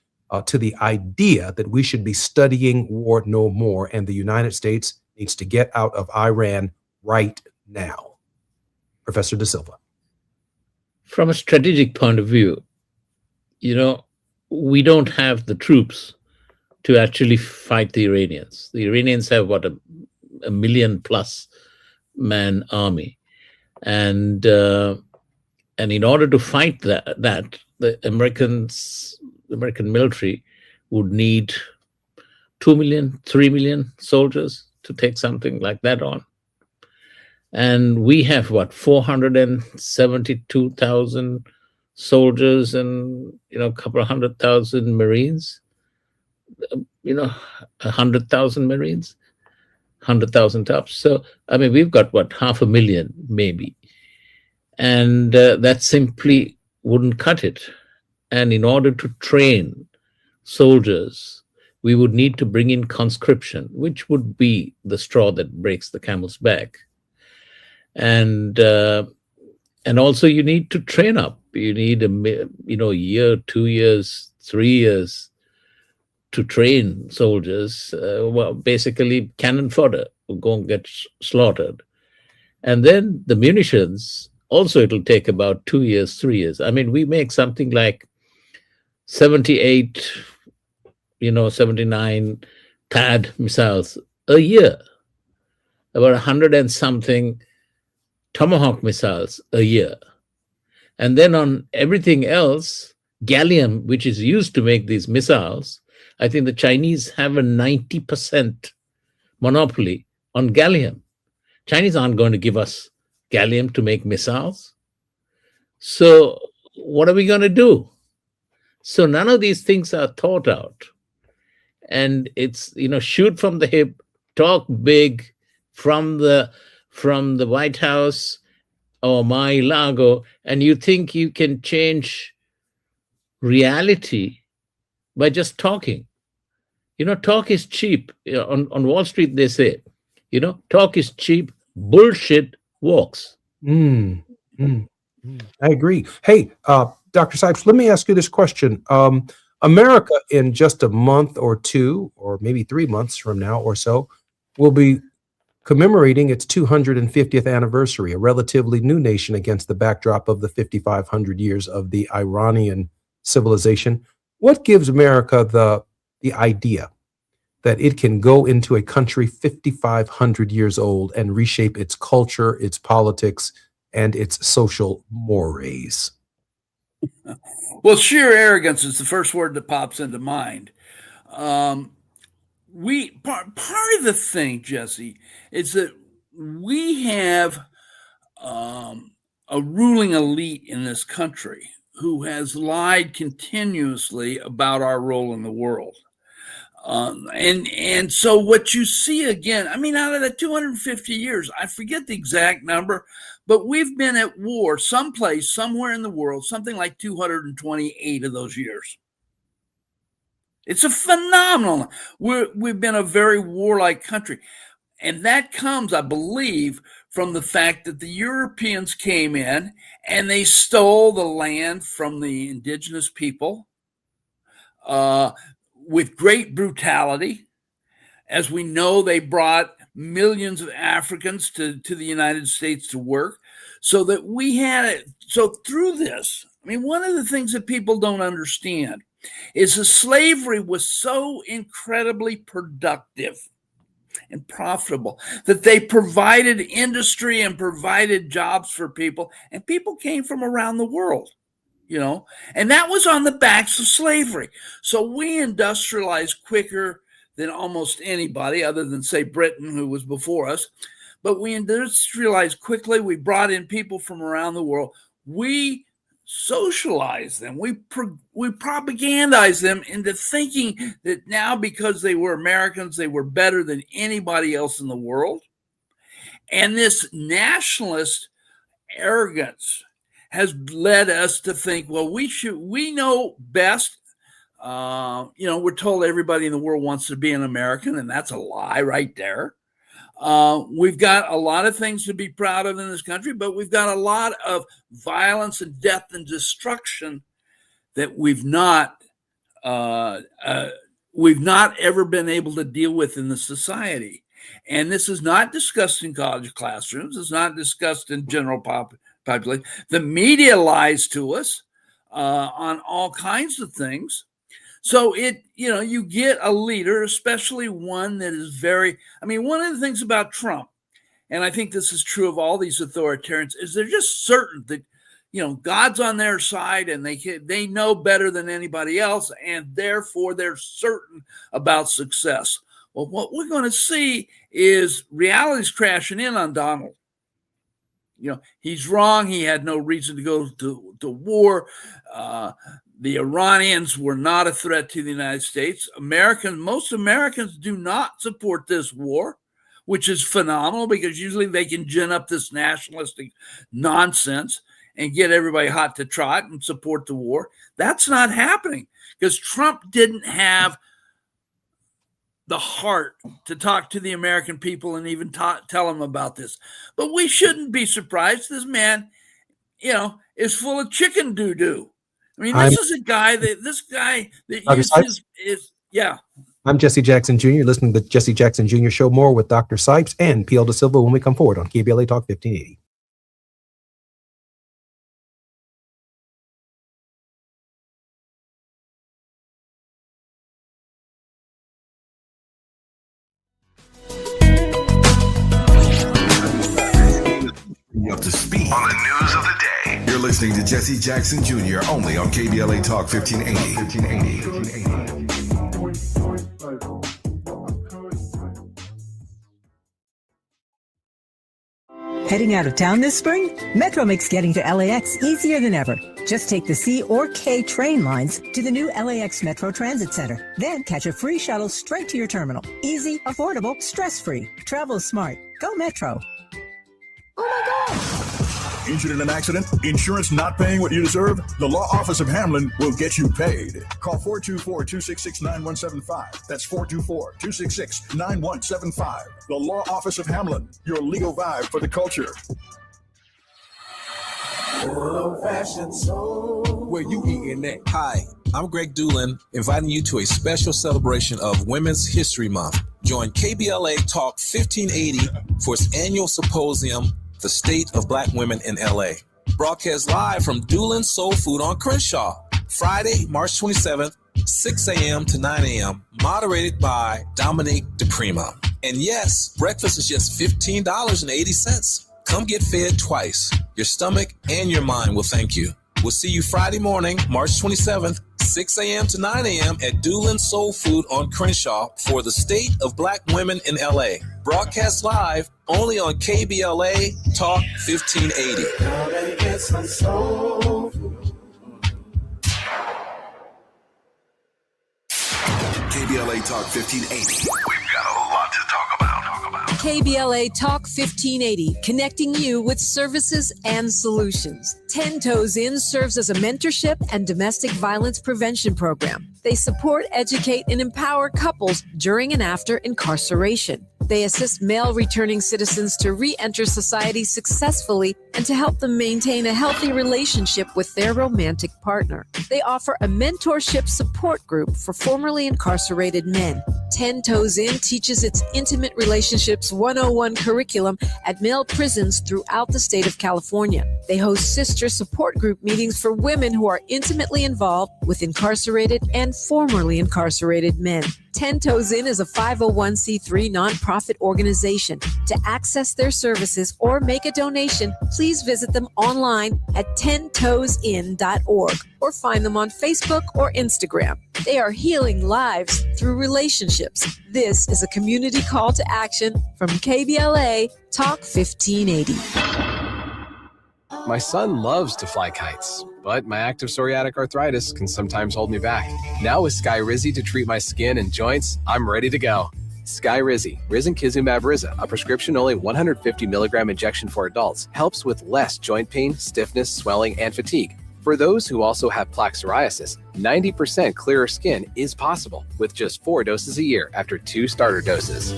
to the idea that we should be studying war no more, and the United States needs to get out of Iran right now? Professor De Silva. From a strategic point of view, we don't have the troops to actually fight the Iranians. The Iranians have, what, a million plus man army. And in order to fight that the American military would need 2 million, 3 million soldiers to take something like that on. And we have, 472,000 soldiers and, a couple of 100,000 Marines, 100,000 Marines, 100,000 tops. So, we've got, 500,000 maybe. And that simply wouldn't cut it. And in order to train soldiers, we would need to bring in conscription, which would be the straw that breaks the camel's back. And also you need to train up. You need a year, 2 years, 3 years to train soldiers. Basically cannon fodder will go and get slaughtered. And then the munitions, also it'll take about 2 years, 3 years. We make something like 78, 79 THAAD missiles a year, about 100 and something Tomahawk missiles a year. And then on everything else, gallium, which is used to make these missiles, I think the Chinese have a 90% monopoly on gallium. Chinese aren't going to give us gallium to make missiles. So what are we going to do? So none of these things are thought out. And it's, shoot from the hip, talk big from the White House or Mar-a-Lago, and you think you can change reality by just talking. Talk is cheap. On Wall Street, they say, talk is cheap, bullshit walks. I agree. Hey, Dr. Sipes, let me ask you this question. America, in just a month or two, or maybe 3 months from now or so, will be commemorating its 250th anniversary, a relatively new nation against the backdrop of the 5,500 years of the Iranian civilization. What gives America the idea that it can go into a country 5,500 years old and reshape its culture, its politics, and its social mores? Well, sheer arrogance is the first word that pops into mind. Part of the thing, Jesse, is that we have a ruling elite in this country who has lied continuously about our role in the world. And so what you see again, I mean, out of the 250 years, I forget the exact number, but we've been at war someplace, somewhere in the world, something like 228 of those years. It's a phenomenal. We've been a very warlike country. And that comes, I believe, from the fact that the Europeans came in and they stole the land from the indigenous people with great brutality. As we know, they brought millions of Africans to the United States to work, so that we had it. So through this, I mean, one of the things that people don't understand is that slavery was so incredibly productive and profitable that they provided industry and provided jobs for people, and people came from around the world, you know, and that was on the backs of slavery. So we industrialized quicker than almost anybody other than, say, Britain, who was before us. But we industrialized quickly. We brought in people from around the world. We socialized them. We propagandized them into thinking that now, because they were Americans, they were better than anybody else in the world. And this nationalist arrogance has led us to think, well, we know best. You know, we're told everybody in the world wants to be an American, and that's a lie right there. We've got a lot of things to be proud of in this country, but we've got a lot of violence and death and destruction that we've not ever been able to deal with in the society. And this is not discussed in college classrooms. It's not discussed in general population. The media lies to us on all kinds of things. So you get a leader, especially one that is one of the things about Trump, and I think this is true of all these authoritarians, is they're just certain that, God's on their side and they know better than anybody else, and therefore they're certain about success. Well, what we're going to see is reality's crashing in on Donald. He's wrong. He had no reason to go to war. The Iranians were not a threat to the United States. Most Americans do not support this war, which is phenomenal, because usually they can gin up this nationalistic nonsense and get everybody hot to trot and support the war. That's not happening because Trump didn't have the heart to talk to the American people and even tell them about this. But we shouldn't be surprised. This man, is full of chicken doo-doo. I mean, this is a guy that uses yeah. I'm Jesse Jackson Jr. Listening to the Jesse Jackson Jr. Show. More with Dr. Sipes and PL Da Silva when we come forward on KBLA Talk 1580. Up to speed on the news of the day. You're listening to Jesse Jackson Jr. only on KBLA Talk 1580. Heading out of town this spring? Metro makes getting to LAX easier than ever. Just take the C or K train lines to the new LAX Metro Transit Center. Then catch a free shuttle straight to your terminal. Easy, affordable, stress-free. Travel smart. Go Metro. Oh my God! Injured in an accident? Insurance not paying what you deserve? The Law Office of Hamlin will get you paid. Call 424-266-9175. That's 424-266-9175. The Law Office of Hamlin, your legal vibe for the culture. Old-fashioned soul. where you eating at? Hi, I'm Greg Doolin, inviting you to a special celebration of Women's History Month. Join KBLA Talk 1580 for its annual symposium, The State of Black Women in LA. Broadcast live from Doolin's Soul Food on Crenshaw, Friday, March 27th, 6 a.m. to 9 a.m., moderated by Dominique DePrima. And yes, breakfast is just $15.80. Come get fed twice. Your stomach and your mind will thank you. We'll see you Friday morning, March 27th, 6 a.m. to 9 a.m. at Doolin's Soul Food on Crenshaw for the State of Black Women in LA. Broadcast live only on KBLA Talk 1580. Come and get some soul food. KBLA Talk 1580. We've got a lot to talk about. KBLA Talk 1580, connecting you with services and solutions. 10 Toes In serves as a mentorship and domestic violence prevention program. They support, educate, and empower couples during and after incarceration. They assist male returning citizens to re-enter society successfully and to help them maintain a healthy relationship with their romantic partner. They offer a mentorship support group for formerly incarcerated men. 10 Toes In teaches its Intimate Relationships 101 curriculum at male prisons throughout the state of California. They host sister support group meetings for women who are intimately involved with incarcerated and formerly incarcerated men. 10 Toes In is a 501c3 nonprofit organization. To access their services or make a donation, please visit them online at 10toesin.org or find them on Facebook or Instagram. They are healing lives through relationships. This is a community call to action from KBLA Talk 1580. My son loves to fly kites, but my active psoriatic arthritis can sometimes hold me back. Now with Skyrizi to treat my skin and joints, I'm ready to go. Skyrizi, risankizumab Riza, a prescription-only 150 milligram injection for adults, helps with less joint pain, stiffness, swelling, and fatigue. For those who also have plaque psoriasis, 90% clearer skin is possible with just 4 doses a year after 2 starter doses.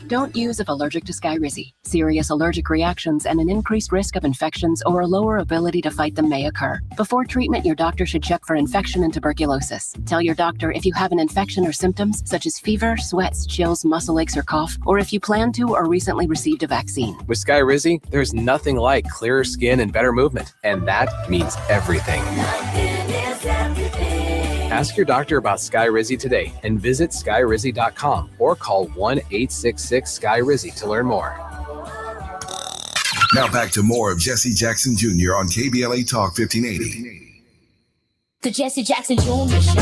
Don't use if allergic to Skyrizi. Serious allergic reactions and an increased risk of infections or a lower ability to fight them may occur. Before treatment, your doctor should check for infection and tuberculosis. Tell your doctor if you have an infection or symptoms such as fever, sweats, chills, muscle aches, or cough, or if you plan to or recently received a vaccine. With Skyrizi, there's nothing like clearer skin and better movement, and that means everything. Ask your doctor about Skyrizi today and visit skyrizi.com or call 1-866-SKY-RIZZI to learn more. Now back to more of Jesse Jackson Jr. on KBLA Talk 1580. The Jesse Jackson Jr. Show.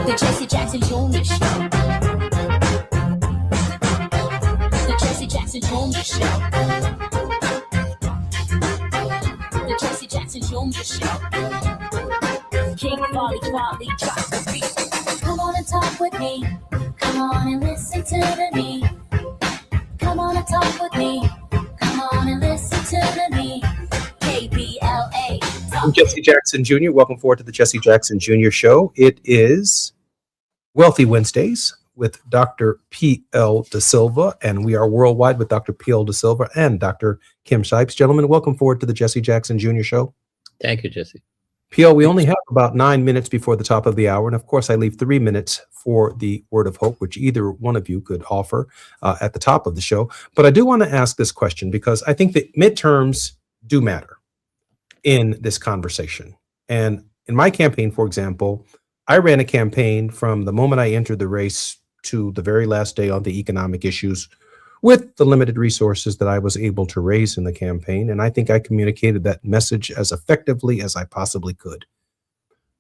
The Jesse Jackson Jr. Show. The Jesse Jackson Jr. Show. The Jesse Jackson Jr. Show. King Volley, drop the beat. Come on and talk with me. Come on and listen to me. Come on and talk with me. Come on and listen to me. KBLA. I'm Jesse Jackson Jr. Welcome forward to the Jesse Jackson Jr. Show. It is Wealthy Wednesdays with Dr. P.L. De Silva, and we are worldwide with Dr. P.L. De Silva and Dr. Kim Shipes. Gentlemen, welcome forward to the Jesse Jackson Jr. Show. Thank you, Jesse. P.L., we only have about 9 minutes before the top of the hour, and of course I leave 3 minutes for the word of hope, which either one of you could offer at the top of the show. But I do want to ask this question because I think that midterms do matter in this conversation. And in my campaign, for example, I ran a campaign from the moment I entered the race to the very last day on the economic issues with the limited resources that I was able to raise in the campaign. And I think I communicated that message as effectively as I possibly could.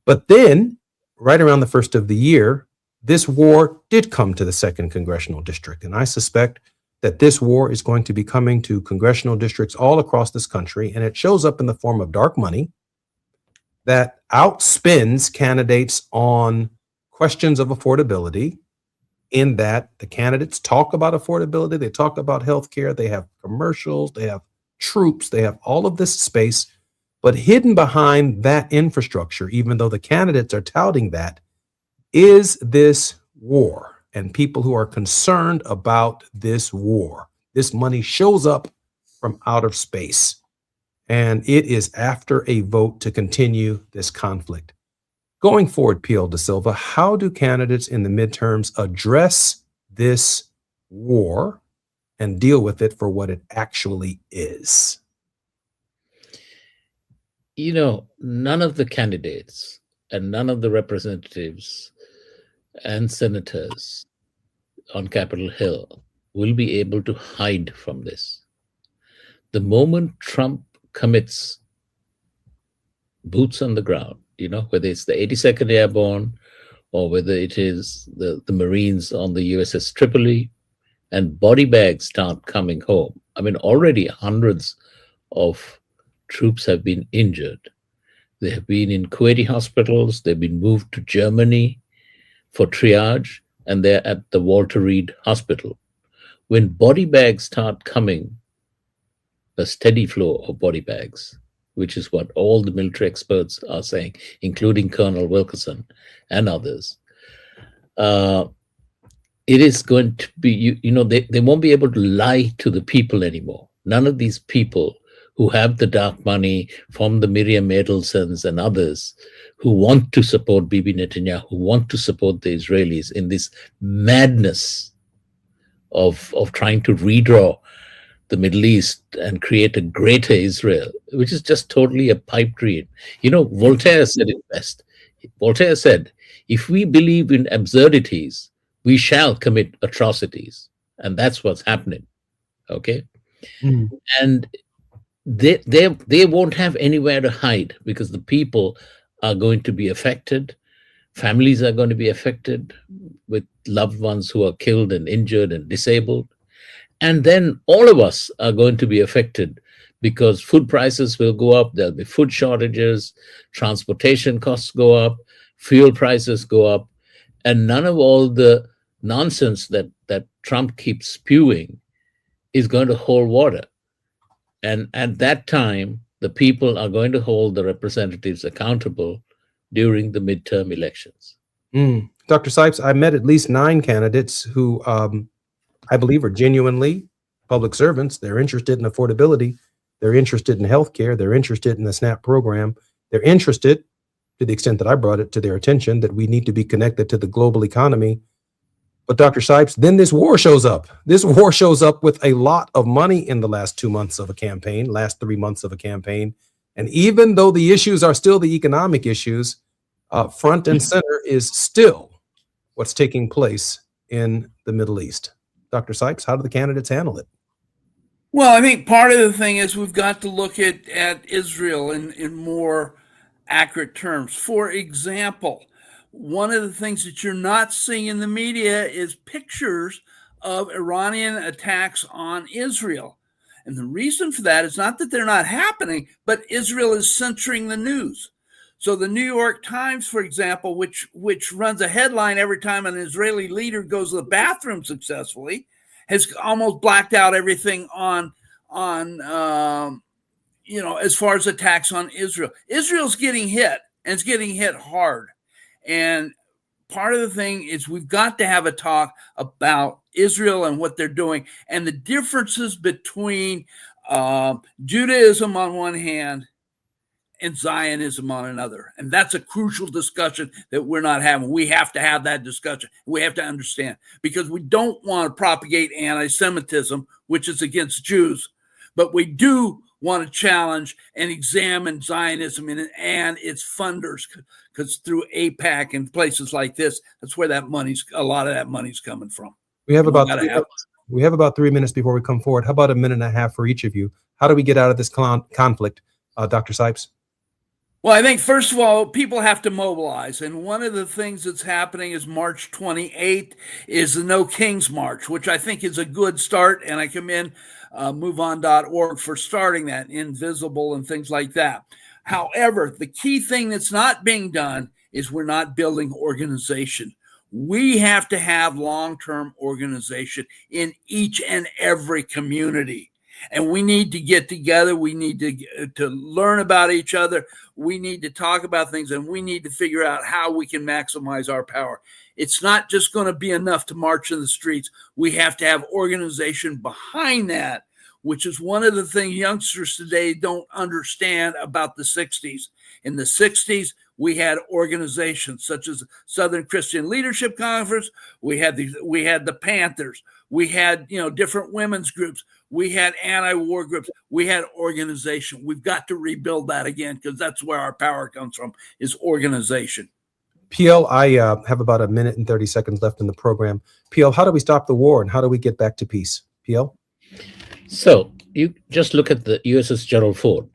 But then, right around the first of the year, this war did come to the 2nd Congressional District. And I suspect that this war is going to be coming to congressional districts all across this country. And it shows up in the form of dark money that outspends candidates on questions of affordability, in that the candidates talk about affordability, they talk about healthcare, they have commercials, they have troops, they have all of this space, but hidden behind that infrastructure, even though the candidates are touting that, is this war and people who are concerned about this war. This money shows up from outer space. And it is after a vote to continue this conflict. Going forward, P.L. Da Silva, how do candidates in the midterms address this war and deal with it for what it actually is? You know, none of the candidates and none of the representatives and senators on Capitol Hill will be able to hide from this. The moment Trump commits boots on the ground, you know, whether it's the 82nd Airborne or whether it is the Marines on the USS Tripoli, and body bags start coming home. I mean, already hundreds of troops have been injured. They have been in Kuwaiti hospitals. They've been moved to Germany for triage, and they're at the Walter Reed Hospital. When body bags start coming, a steady flow of body bags, which is what all the military experts are saying, including Colonel Wilkerson and others, it is going to be, you know, they won't be able to lie to the people anymore. None of these people who have the dark money from the Miriam Adelsons and others who want to support Bibi Netanyahu, who want to support the Israelis in this madness of trying to redraw the Middle East and create a greater Israel, which is just totally a pipe dream. You know, Voltaire said it best. Voltaire said, if we believe in absurdities, we shall commit atrocities. And that's what's happening. Okay? Mm. And they won't have anywhere to hide because the people are going to be affected. Families are going to be affected with loved ones who are killed and injured and disabled. And then all of us are going to be affected because food prices will go up. There'll be food shortages, transportation costs go up, fuel prices go up, and none of all the nonsense that Trump keeps spewing is going to hold water. And at that time, the people are going to hold the representatives accountable during the midterm elections. Dr. Sipes, I met at least 9 candidates who I believe are genuinely public servants. They're interested in affordability. They're interested in healthcare. They're interested in the SNAP program. They're interested, to the extent that I brought it to their attention, that we need to be connected to the global economy. But Dr. Sipes, then this war shows up. This war shows up with a lot of money in the last 2 months of a campaign, last 3 months of a campaign. And even though the issues are still the economic issues, front and center is still what's taking place in the Middle East. Dr. Sipes, how do the candidates handle it? Well, I think part of the thing is we've got to look at Israel in more accurate terms. For example, one of the things that you're not seeing in the media is pictures of Iranian attacks on Israel. And the reason for that is not that they're not happening, but Israel is censoring the news. So the New York Times, for example, which runs a headline every time an Israeli leader goes to the bathroom successfully, has almost blacked out everything on as far as attacks on Israel. Israel's getting hit, and it's getting hit hard. And part of the thing is we've got to have a talk about Israel and what they're doing and the differences between Judaism on one hand and Zionism on another. And that's a crucial discussion that we're not having. We have to have that discussion. We have to understand, because we don't want to propagate anti-Semitism, which is against Jews, but we do want to challenge and examine Zionism and its funders, because through AIPAC and places like this, that's where a lot of that money's coming from. We have about 3 minutes before we come forward. How about a minute and a half for each of you? How do we get out of this conflict, Dr. Sipes? Well, I think, first of all, people have to mobilize. And one of the things that's happening is March 28th is the No Kings March, which I think is a good start. And I commend MoveOn.org for starting that, Invisible and things like that. However, the key thing that's not being done is we're not building organization. We have to have long-term organization in each and every community. And we need to get together. We need to learn about each other. We need to talk about things, and we need to figure out how we can maximize our power. It's not just going to be enough to march in the streets. We have to have organization behind that, which is one of the things youngsters today don't understand about the 60s. In the 60s, we had organizations such as Southern Christian Leadership Conference. We had the Panthers. We had, different women's groups. We had anti-war groups. We had organization. We've got to rebuild that again, because that's where our power comes from, is organization. PL, I have about a minute and 30 seconds left in the program. PL, how do we stop the war and how do we get back to peace? PL? So you just look at the USS Gerald Ford.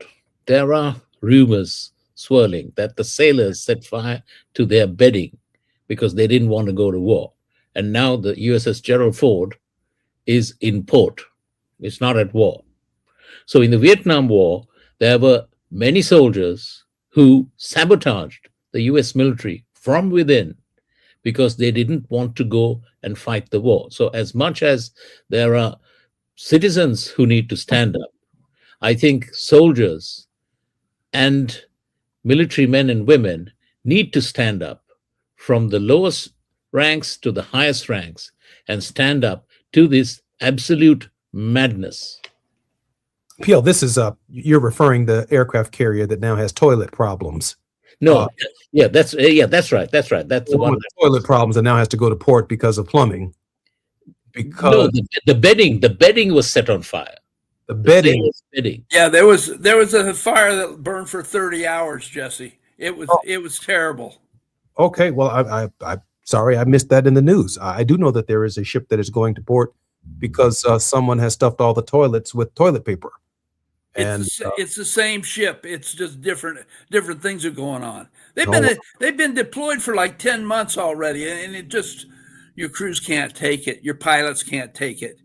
There are rumors swirling that the sailors set fire to their bedding because they didn't want to go to war. And now the USS Gerald Ford is in port. It's not at war. So in the Vietnam War, there were many soldiers who sabotaged the US military from within because they didn't want to go and fight the war. So as much as there are citizens who need to stand up, I think soldiers and military men and women need to stand up from the lowest ranks to the highest ranks and stand up to this absolute madness. PL, this is you're referring the aircraft carrier that now has toilet problems. No, that's right. That's the one with toilet problems and now has to go to port because of plumbing. Because the bedding was set on fire. The bedding. Yeah, there was a fire that burned for 30 hours, Jesse. It was terrible. Okay, well, I'm sorry I missed that in the news. I do know that there is a ship that is going to port because someone has stuffed all the toilets with toilet paper. It's the same ship. It's just different things are going on. They've been deployed for like 10 months already, and it just, your crews can't take it. Your pilots can't take it.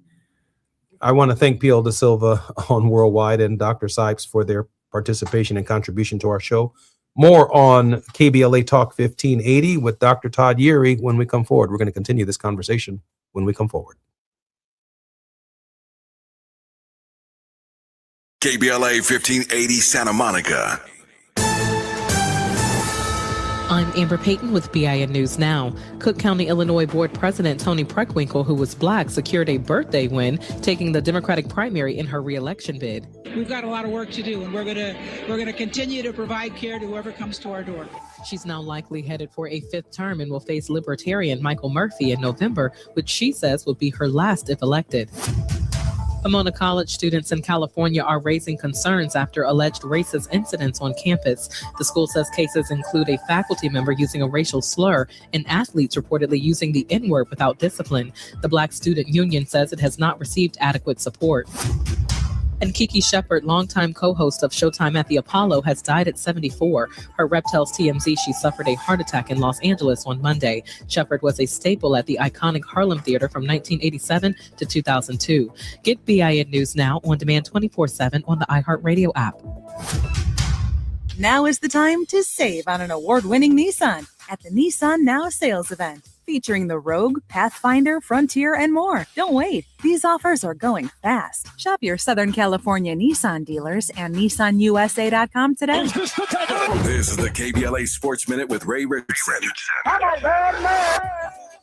I want to thank PL De Silva on Worldwide and Dr. Sipes for their participation and contribution to our show. More on KBLA Talk 1580 with Dr. Todd Yeary when we come forward. We're going to continue this conversation when we come forward. KBLA 1580 Santa Monica. I'm Amber Payton with BIN News Now. Cook County, Illinois Board President Toni Preckwinkle, who was Black, secured a birthday win, taking the Democratic primary in her re-election bid. We've got a lot of work to do, and we're gonna continue to provide care to whoever comes to our door. She's now likely headed for a fifth term and will face Libertarian Michael Murphy in November, which she says will be her last if elected. Pomona College students in California are raising concerns after alleged racist incidents on campus. The school says cases include a faculty member using a racial slur and athletes reportedly using the N-word without discipline. The Black Student Union says it has not received adequate support. And Kiki Shepard, longtime co-host of Showtime at the Apollo, has died at 74. Her rep tells TMZ she suffered a heart attack in Los Angeles on Monday. Shepard was a staple at the iconic Harlem Theater from 1987 to 2002. Get BIN News Now on demand 24/7 on the iHeartRadio app. Now is the time to save on an award-winning Nissan at the Nissan Now sales event, featuring the Rogue, Pathfinder, Frontier, and more. Don't wait. These offers are going fast. Shop your Southern California Nissan dealers and NissanUSA.com today. This is the KBLA Sports Minute with Ray Richardson.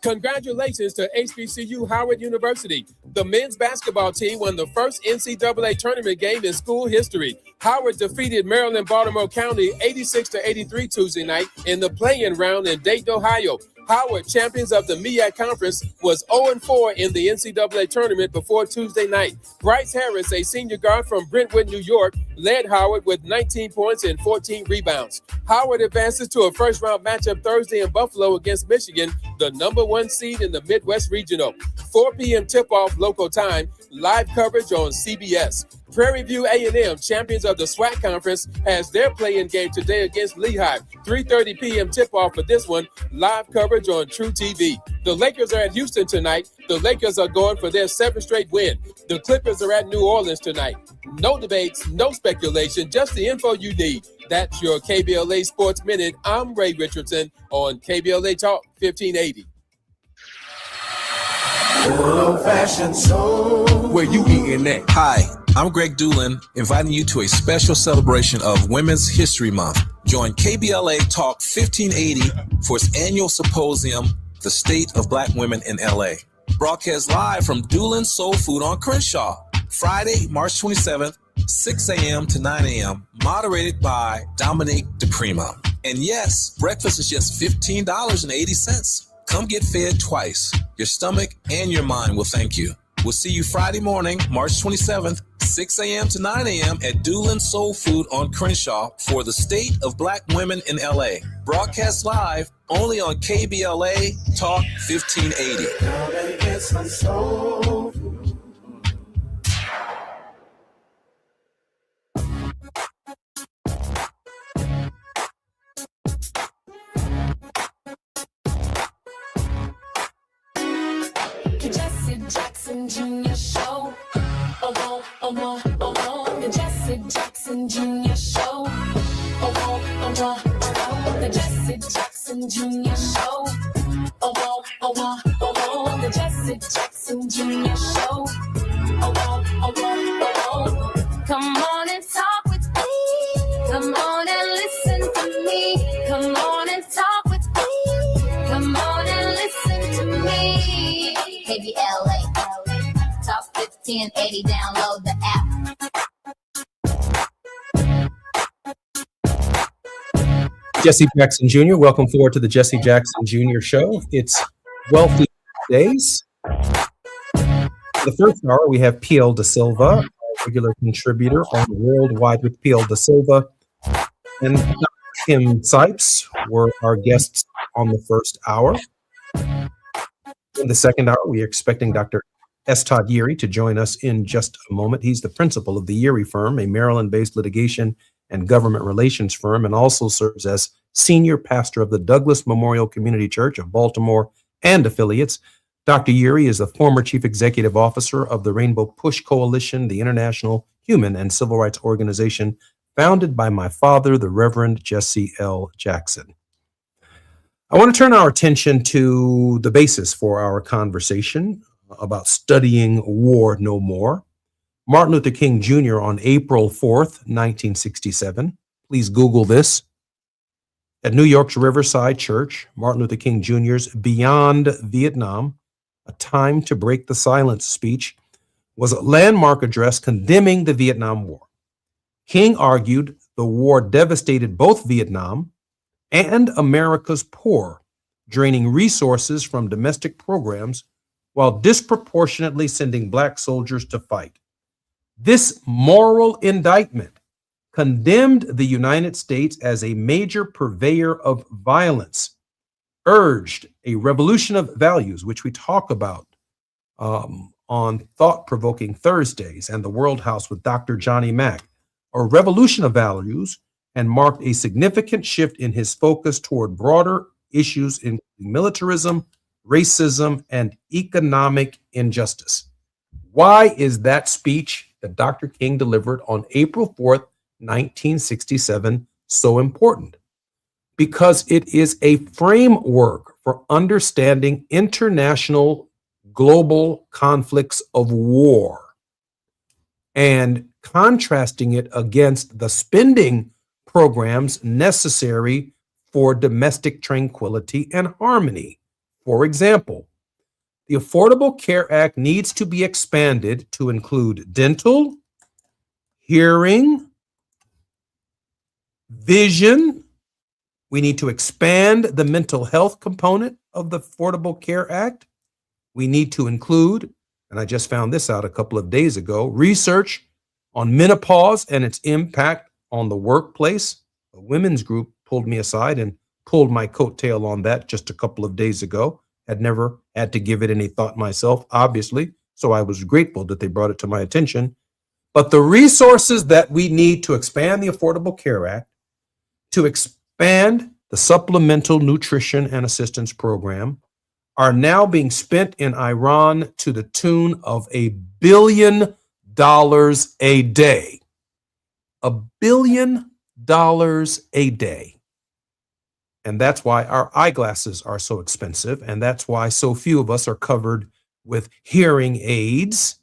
Congratulations to HBCU Howard University. The men's basketball team won the first NCAA tournament game in school history. Howard defeated Maryland Baltimore County 86-83 Tuesday night in the play-in round in Dayton, Ohio. Howard, champions of the MEAC Conference, was 0-4 in the NCAA tournament before Tuesday night. Bryce Harris, a senior guard from Brentwood, New York, led Howard with 19 points and 14 rebounds. Howard advances to a first-round matchup Thursday in Buffalo against Michigan, the number 1 seed in the Midwest Regional. 4 p.m. tip-off local time, live coverage on CBS. Prairie View A&M, champions of the SWAC Conference, has their play-in game today against Lehigh. 3:30 p.m. tip-off for this one, live coverage on True TV. The Lakers are at Houston tonight. The Lakers are going for their 7th straight win. The Clippers are at New Orleans tonight. No debates, no speculation, just the info you need. That's your KBLA Sports Minute. I'm Ray Richardson on KBLA Talk 1580. Old-fashioned soul. Where you eating at? Hi, I'm Greg Doolin, inviting you to a special celebration of Women's History Month. Join KBLA Talk 1580 for its annual symposium, The State of Black Women in LA. Broadcast live from Doolin's Soul Food on Crenshaw. Friday, March 27th, 6 a.m. to 9 a.m., moderated by Dominique DePrima. And yes, breakfast is just $15.80. Come get fed twice. Your stomach and your mind will thank you. We'll see you Friday morning, March 27th, 6 a.m. to 9 a.m. at Doolin Soul Food on Crenshaw for the State of Black Women in LA. Broadcast live only on KBLA Talk 1580. Come and get some soul food. Jesse Jackson Jr. Show. The Jesse Jackson Jr. Show. The Jesse Jackson Jr. Show. The Jesse Jackson Jr. Show. Come on and talk with me. Come on and listen to me. Come on and talk with me. Come on and listen to me. KBLA, Talk 1580, download the app. Jesse Jackson Jr., welcome forward to the Jesse Jackson Jr. Show. It's Wealthy Days. For the first hour, we have P.L. Da Silva, our regular contributor on Worldwide with P.L. Da Silva, and Dr. Kim Sipes were our guests on the first hour. In the second hour, we are expecting Dr. S. Todd Yeary to join us in just a moment. He's the principal of the Yeary Firm, a Maryland-based litigation and government relations firm, and also serves as senior pastor of the Douglas Memorial Community Church of Baltimore and affiliates. Dr. Yeary is the former chief executive officer of the Rainbow Push Coalition, the international human and civil rights organization founded by my father, the Reverend Jesse L. Jackson. I want to turn our attention to the basis for our conversation about studying war no more. Martin Luther King Jr. on April 4th, 1967. Please Google this. At New York's Riverside Church, Martin Luther King Jr.'s Beyond Vietnam, A Time to Break the Silence speech was a landmark address condemning the Vietnam War. King argued the war devastated both Vietnam and America's poor, draining resources from domestic programs while disproportionately sending Black soldiers to fight. This moral indictment condemned the United States as a major purveyor of violence, urged a revolution of values, which we talk about on Thought-Provoking Thursdays and the World House with Dr. Johnny Mack, a revolution of values, and marked a significant shift in his focus toward broader issues including militarism, racism, and economic injustice. Why is that speech that Dr. King delivered on April 4th, 1967 so important? Because it is a framework for understanding international global conflicts of war and contrasting it against the spending programs necessary for domestic tranquility and harmony. For example, the Affordable Care Act needs to be expanded to include dental, hearing, vision. We need to expand the mental health component of the Affordable Care Act. We need to include, and I just found this out a couple of days ago, research on menopause and its impact on the workplace. A women's group pulled me aside and pulled my coattail on that just a couple of days ago. Had never had to give it any thought myself, obviously, so I was grateful that they brought it to my attention. But the resources that we need to expand the Affordable Care Act, to expand the Supplemental Nutrition and Assistance Program, are now being spent in Iran to the tune of $1 billion a day. $1 billion a day. And that's why our eyeglasses are so expensive, and that's why so few of us are covered with hearing aids,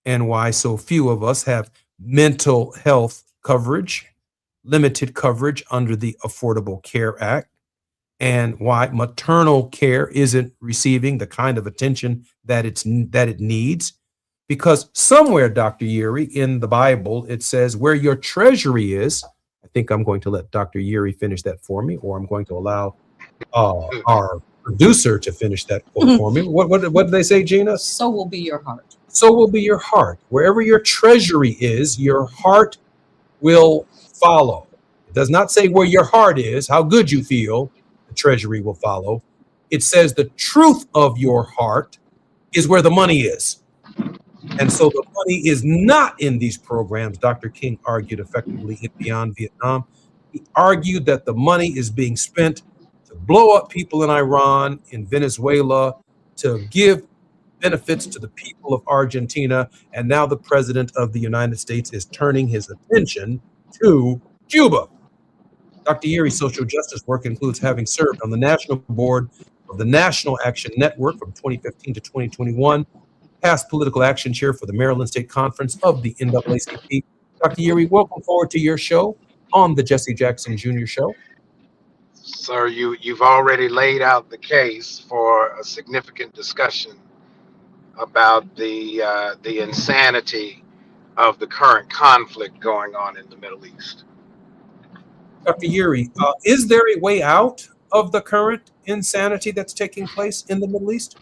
and why so few of us have mental health coverage, limited coverage under the Affordable Care Act, and why maternal care isn't receiving the kind of attention that it needs. Because somewhere, Dr. Yuri, in the Bible, it says where your treasury is. I think I'm going to let Dr. Yuri finish that for me, or I'm going to allow our producer to finish that quote for me. What did they say, Gina? So will be your heart. So will be your heart. Wherever your treasury is, your heart will follow. It does not say where your heart is, how good you feel, the treasury will follow. It says the truth of your heart is where the money is. And so the money is not in these programs. Dr. King argued effectively in Beyond Vietnam. He argued that the money is being spent to blow up people in Iran, in Venezuela, to give benefits to the people of Argentina. And now the president of the United States is turning his attention to Cuba. Dr. Yuri's social justice work includes having served on the national board of the National Action Network from 2015 to 2021, past political action chair for the Maryland State Conference of the NAACP. Dr. Yuri, welcome forward to your show on the Jesse Jackson Jr. Show. Sir, you've already laid out the case for a significant discussion about the insanity of the current conflict going on in the Middle East. Dr. Yuri, is there a way out of the current insanity that's taking place in the Middle East?